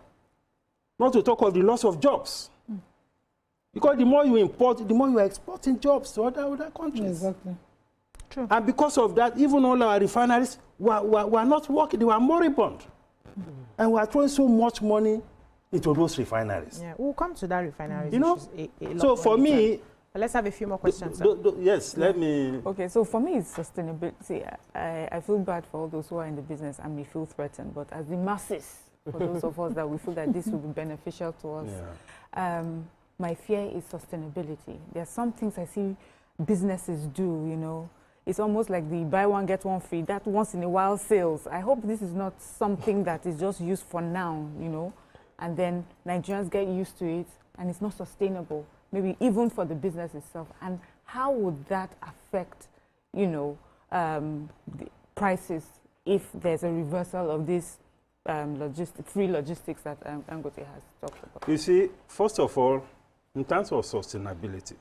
Not to talk of the loss of jobs. Because the more you import, the more you are exporting jobs to other countries. Exactly. True. And because of that, even all our refineries were not working, they were moribund. And we are throwing so much money into those refineries. Yeah, we'll come to that refineries. You know, a lot so for me, let's have a few more questions. Yes, let me. Okay, so for me, it's sustainability. I feel bad for all those who are in the business and may feel threatened, but as the masses, for those of us that we feel that this will be beneficial to us, my fear is sustainability. There are some things I see businesses do, you know. It's almost like the buy one, get one free, that once in a while sales. I hope this is not something that is just used for now, you know, and then Nigerians get used to it and it's not sustainable, maybe even for the business itself. And how would that affect, you know, the prices if there's a reversal of this free logistics that Dangote has talked about? You see, first of all, in terms of sustainability,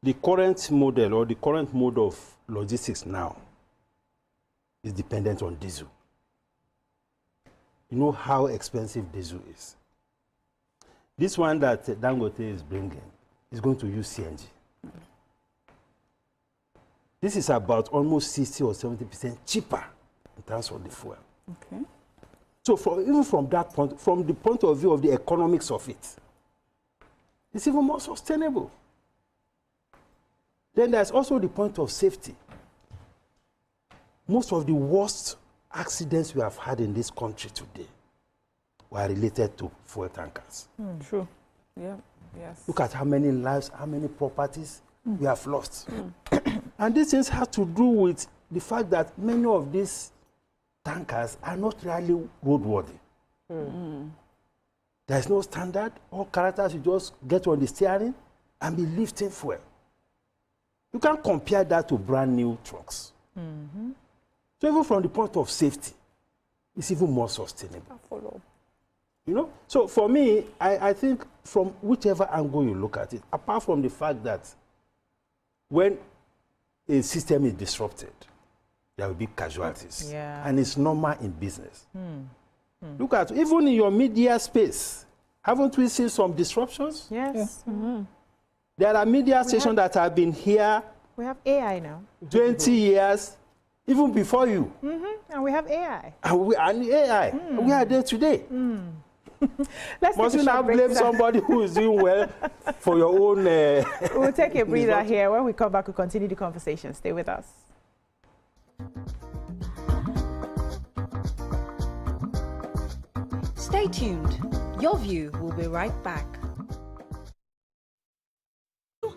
the current model or the current mode of logistics now is dependent on diesel. You know how expensive diesel is. This one that Dangote is bringing is going to use CNG. This is about almost 60 or 70% cheaper in terms of the fuel. Okay. So even from that point, from the point of view of the economics of it, it's even more sustainable. Then there's also the point of safety. Most of the worst accidents we have had in this country today were related to fuel tankers. True. Yeah. Yes. Look at how many lives, how many properties we have lost. And these things have to do with the fact that many of these tankers are not really roadworthy. There's no standard. All characters, you just get on the steering and be lifting fuel. You can't compare that to brand new trucks. So even from the point of safety, it's even more sustainable. You know? So for me, I think from whichever angle you look at it, apart from the fact that when a system is disrupted, there will be casualties. Yeah. And it's normal in business. Look at, even in your media space, haven't we seen some disruptions? Yes. There are media stations that have been here. We have AI now. 20 years, even before you. And we have AI. And AI. We are there today. Let's Must you now blame somebody who is doing well for your own... We'll take a breather here. When we come back, we'll continue the conversation. Stay with us. Stay tuned. Your view will be right back.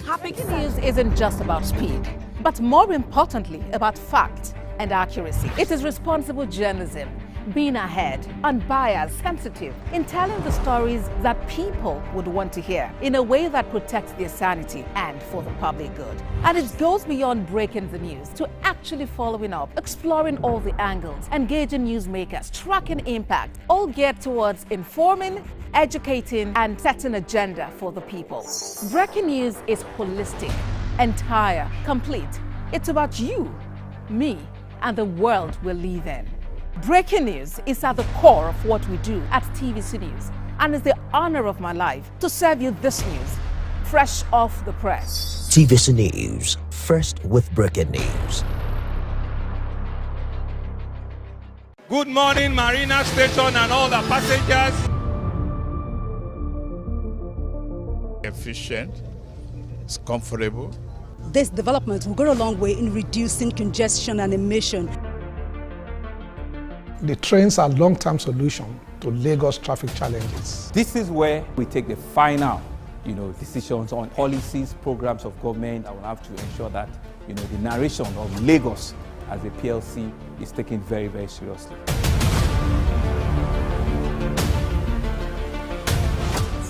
Happy news isn't just about speed, but more importantly, about fact and accuracy. It is responsible journalism, being ahead, unbiased, sensitive, in telling the stories that people would want to hear in a way that protects their sanity and for the public good. And it goes beyond breaking the news to actually following up, exploring all the angles, engaging newsmakers, tracking impact, all geared towards informing, educating, and setting agenda for the people. Breaking news is holistic, entire, complete. It's about you, me, and the world we live in. Breaking news is at the core of what we do at TVC News, and it's the honor of my life to serve you this news, fresh off the press. TVC News, first with breaking news. Good morning, Marina Station and all the passengers. Efficient, it's comfortable. This development will go a long way in reducing congestion and emission. The trains are a long-term solution to Lagos traffic challenges. This is where we take the final, decisions on policies, programs of government that will have to ensure that, the narration of Lagos as a PLC is taken very, very seriously.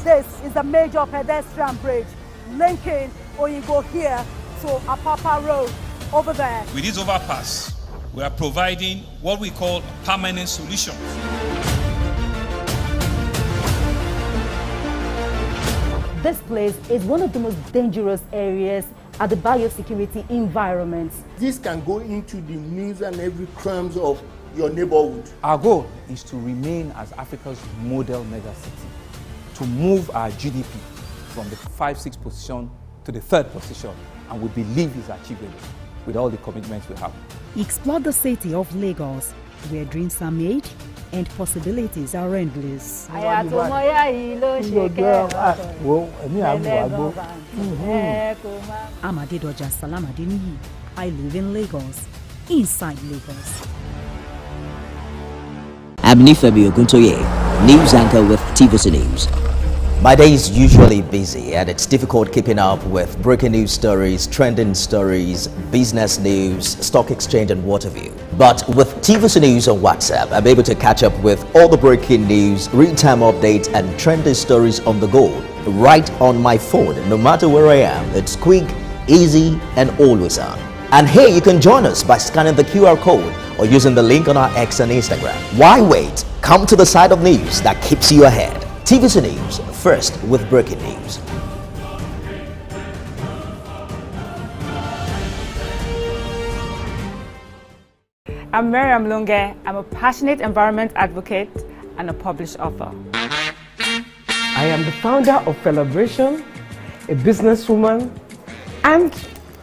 This is a major pedestrian bridge linking Oyinbo here to Apapa Road over there. With this overpass, we are providing what we call a permanent solution. This place is one of the most dangerous areas at the biosecurity environment. This can go into the news and every crimes of your neighborhood. Our goal is to remain as Africa's model megacity, to move our GDP from the 5-6 position to the 3rd position, and we believe is achievable with all the commitments we have. Explore the city of Lagos, where dreams are made and possibilities are endless. Amade Doja Salamadini, I live in Lagos, inside Lagos. I'm Nifemi Oguntoye, news anchor with TVC News. My day is usually busy and it's difficult keeping up with breaking news stories, trending stories, business news, stock exchange and what have you. But with TVC News on WhatsApp, I'm able to catch up with all the breaking news, real-time updates and trending stories on the go, right on my phone, no matter where I am. It's quick, easy and always on. And hey, you can join us by scanning the QR code or using the link on our X and Instagram. Why wait? Come to the side of news that keeps you ahead. TVC News, first with breaking news. I'm Miriam Lunge. I'm a passionate environment advocate and a published author. I am the founder of Celebration, a businesswoman, and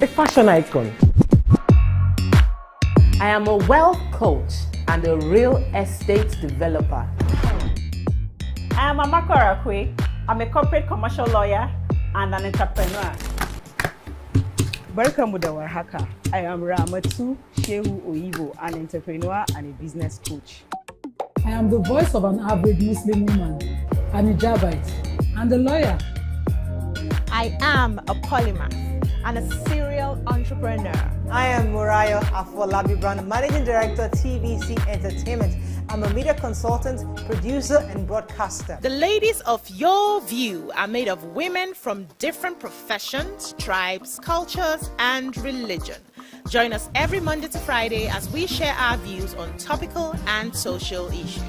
a fashion icon. I am a wealth coach and a real estate developer. I am Amako Arakwe. I'm a corporate commercial lawyer and an entrepreneur. Barkamu da warhaka. I am Ramatu Shehu Oyibo, an entrepreneur and a business coach. I am the voice of an average Muslim woman, an hijabite, and a lawyer. I am a polymath and a serial entrepreneur. I am Murayo Afolabi Brand, Managing Director, TVC Entertainment. I'm a media consultant, producer, and broadcaster. The ladies of Your View are made of women from different professions, tribes, cultures, and religion. Join us every Monday to Friday as we share our views on topical and social issues.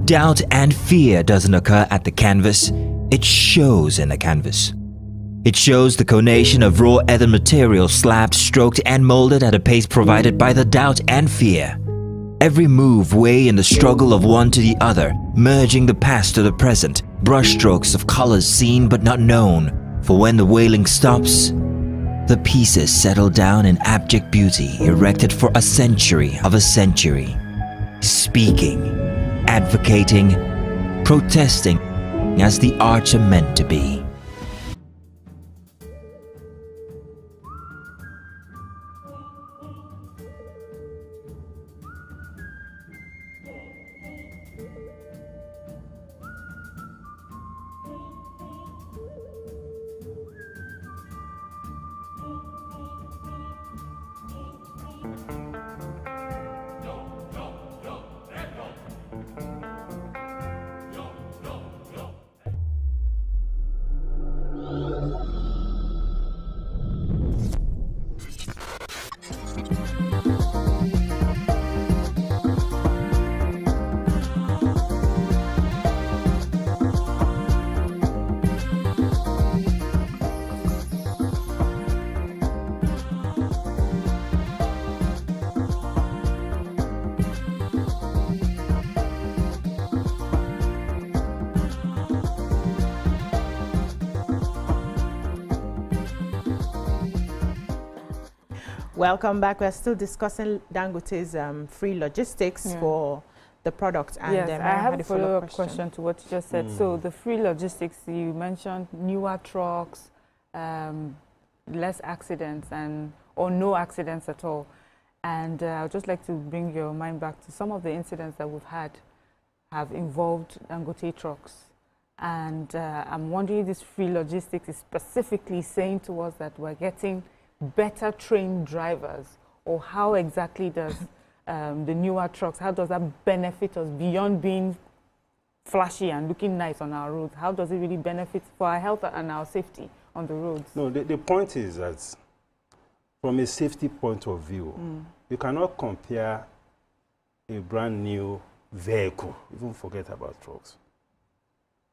Doubt and fear doesn't occur at the canvas, it shows in the canvas. It shows the conation of raw earthen material slabbed, stroked and molded at a pace provided by the doubt and fear. Every move way in the struggle of one to the other, merging the past to the present, brushstrokes of colors seen but not known, for when the wailing stops, the pieces settle down in abject beauty erected for a century of a century. Speaking, advocating, protesting as the arts are meant to be. Welcome back. We're still discussing Dangote's free logistics for the product. And yes, I have a follow-up question to what you just said. So the free logistics, you mentioned newer trucks, less accidents or no accidents at all. And I'd just like to bring your mind back to some of the incidents that we've had have involved Dangote trucks. And I'm wondering if this free logistics is specifically saying to us that we're getting better trained drivers, or how exactly does the newer trucks, how does that benefit us beyond being flashy and looking nice on our roads? How does it really benefit for our health and our safety on the roads? No, the point is that from a safety point of view, you cannot compare a brand new vehicle, even forget about trucks,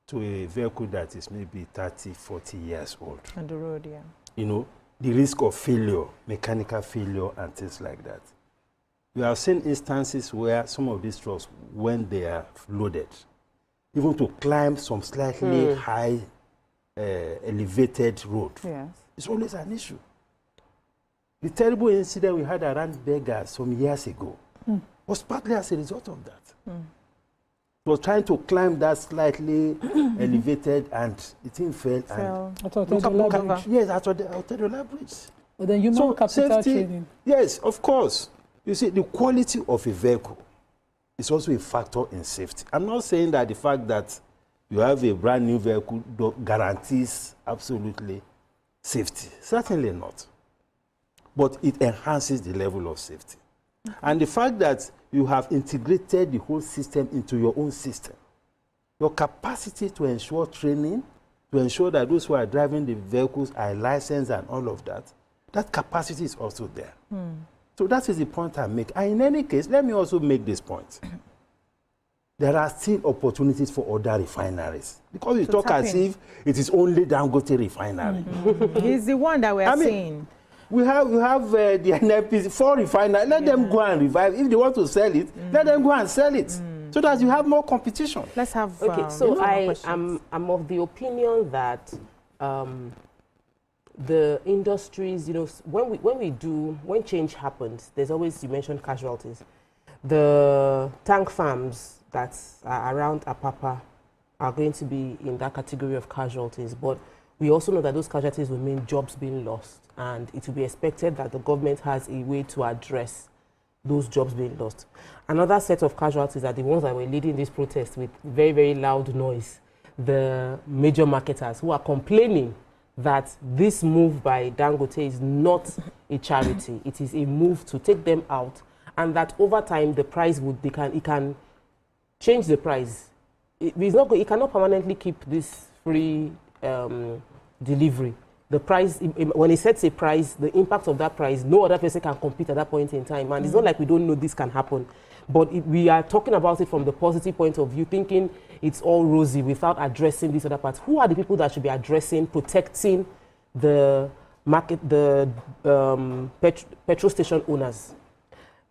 to a vehicle that is maybe 30, 40 years old. On the road, yeah. You know, the risk of failure, mechanical failure and things like that. We have seen instances where some of these trucks, when they are loaded, even to climb some slightly high, elevated road, it's always an issue. The terrible incident we had around Bega some years ago was partly as a result of that. was trying to climb that slightly elevated, and the thing fell. Yes, after the leverage. But then human capital training. Yes, of course. You see, the quality of a vehicle is also a factor in safety. I'm not saying that the fact that you have a brand new vehicle guarantees absolutely safety. Certainly not. But it enhances the level of safety. And the fact that you have integrated the whole system into your own system, your capacity to ensure training, to ensure that those who are driving the vehicles are licensed and all of that, that capacity is also there. So that is the point I make. And in any case, let me also make this point. There are still opportunities for other refineries. Because we talk as if it is only Dangote refinery. He's the one that we are seeing. We have the NFPC, 4 refineries. Let them go and revive. If they want to sell it, let them go and sell it. So that you have more competition. Let's have okay, so I'm of the opinion that the industries, you know, when change happens, there's always, you mentioned casualties. The tank farms that are around Apapa are going to be in that category of casualties, but we also know that those casualties will mean jobs being lost, and it will be expected that the government has a way to address those jobs being lost. Another set of casualties are the ones that were leading this protest with very, very loud noise. The major marketers who are complaining that this move by Dangote is not a charity. It is a move to take them out, and that over time the price it can change the price. It cannot permanently keep this free delivery. The price, when it sets a price, the impact of that price, no other person can compete at that point in time. And it's not like we don't know this can happen. But we are talking about it from the positive point of view, thinking it's all rosy without addressing these other parts. Who are the people that should be addressing, protecting the market, the petrol station owners?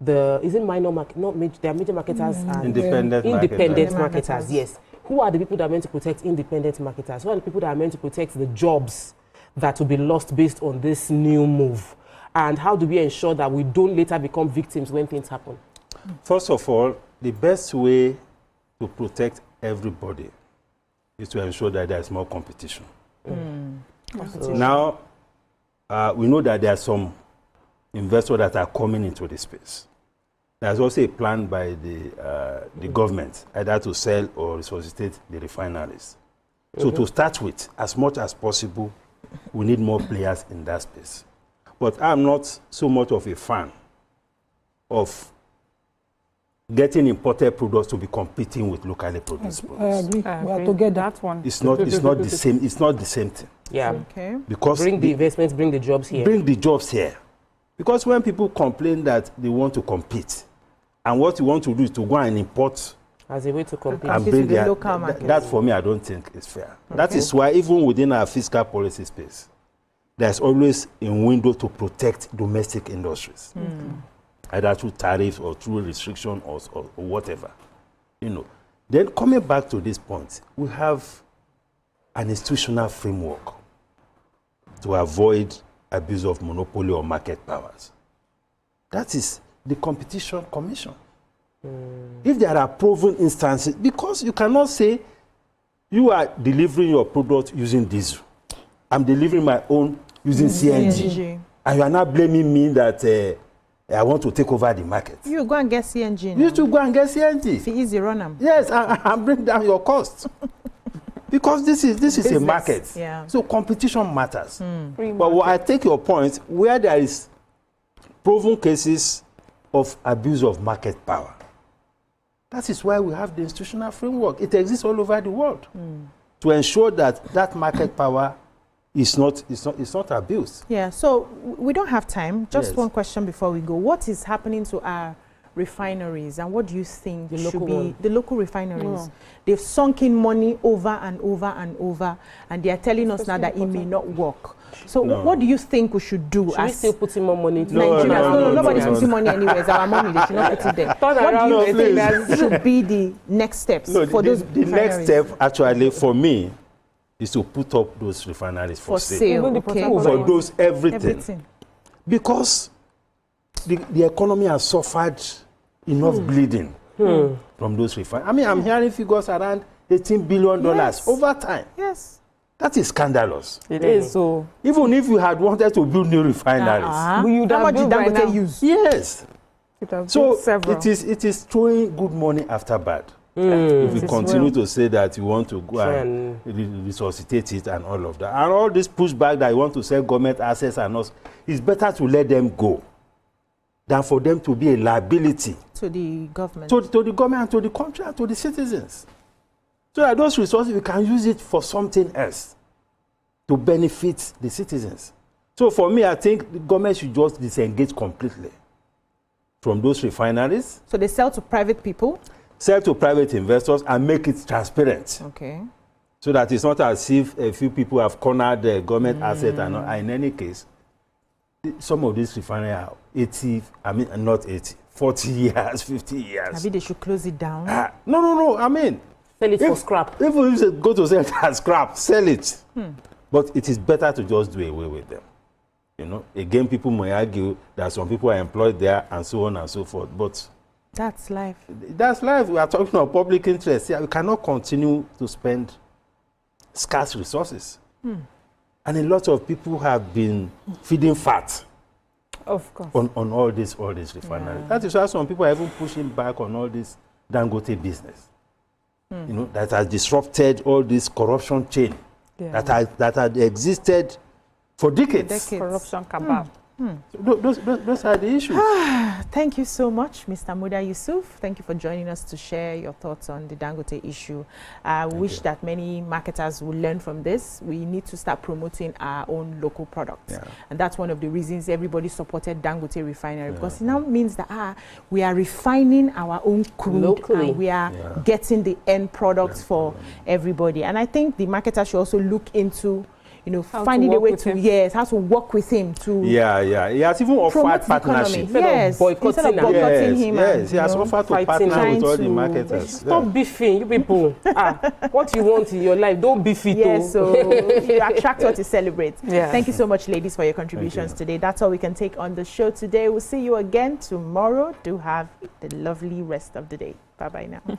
Is it minor market? Not major. They are major marketers and independent marketers. Yes. Who are the people that are meant to protect independent marketers? Who are the people that are meant to protect the jobs that will be lost based on this new move? And how do we ensure that we don't later become victims when things happen? First of all, the best way to protect everybody is to ensure that there is more competition. Now, we know that there are some investors that are coming into the space. There's also a plan by the government either to sell or resuscitate the refineries. So to start with, as much as possible, we need more players in that space. But I'm not so much of a fan of getting imported products to be competing with locally produced products. I agree. We have to get that one. It's not the same. It's not the same thing. Yeah. Okay. Because bring the investments, bring the jobs here. Bring the jobs here. Because when people complain that they want to compete, and what you want to do is to go and import as a way to compete and bring the local market. That for me, I don't think is fair. Okay. That is why even within our fiscal policy space, there's always a window to protect domestic industries. Either through tariffs or through restriction or whatever. You know. Then coming back to this point, we have an institutional framework to avoid abuse of monopoly or market powers. That is the Competition Commission. If there are proven instances, because you cannot say you are delivering your product using diesel, I'm delivering my own using CNG, and you are not blaming me that I want to take over the market. You go and get CNG now. You to go and get CNG. It's easy, run them. Yes, and bring down your costs. Because this is a market. Yeah. So competition matters. But I take your point, where there is proven cases of abuse of market power. That is why we have the institutional framework. It exists all over the world to ensure that that market power is not abused. Yeah, so we don't have time. Just one question before we go. What is happening to our refineries, and what do you think should be the local refineries? They've sunk in money over and over and over, and they are telling us now that it may not work. So what do you think we should do? Should we still put in more money into Nigerians? No, nobody's putting money anywhere. It's our money. They should not put it there. What do you think that should be the next steps for those the next step, actually, for me, is to put up those refineries for sale. For those everything. Because the economy has suffered enough bleeding. from those refineries. I mean, I'm hearing figures around $18 billion over time. Yes. That is scandalous. It is. So even if you had wanted to build new refineries, we would have built Dangote use. Yes. So several. it is throwing good money after bad. If we continue to say that you want to go and resuscitate it and all of that, and all this pushback that you want to sell government assets and us, it's better to let them go than for them to be a liability to the government, to the government and to the country and to the citizens. So that those resources, we can use it for something else to benefit the citizens. So for me, I think the government should just disengage completely from those refineries. So they sell to private people? Sell to private investors and make it transparent. Okay. So that it's not as if a few people have cornered the government asset. And in any case, some of these refineries are 40 years, 50 years. Maybe they should close it down. No. I mean, sell it for scrap. Even if they go to sell it as scrap, sell it. But it is better to just do away with them. You know, again, people may argue that some people are employed there and so on and so forth. But that's life. That's life. We are talking about public interest. Yeah, we cannot continue to spend scarce resources. And a lot of people have been feeding fat. Of course. On all these refineries. That is why some people are even pushing back on all this Dangote business. You know, that has disrupted all this corruption chain that had existed for decades. Corruption cabal. Those are the issues. Thank you so much, Mr. Muda Yusuf. Thank you for joining us to share your thoughts on the Dangote issue. I wish that many marketers will learn from this. We need to start promoting our own local products. And that's one of the reasons everybody supported Dangote refinery, because it now means that we are refining our own crude locally. And we are getting the end products for everybody. And I think the marketers should also look into finding a way to how to work with him to he has even offered partnership. Instead of boycotting him. He has offered to partner with all the marketers. Stop beefing, you people. What you want in your life, don't beef it. So you attract what you celebrate. Thank you so much, ladies, for your contributions today. That's all we can take on the show today. We'll see you again tomorrow. Do have the lovely rest of the day. Bye-bye now.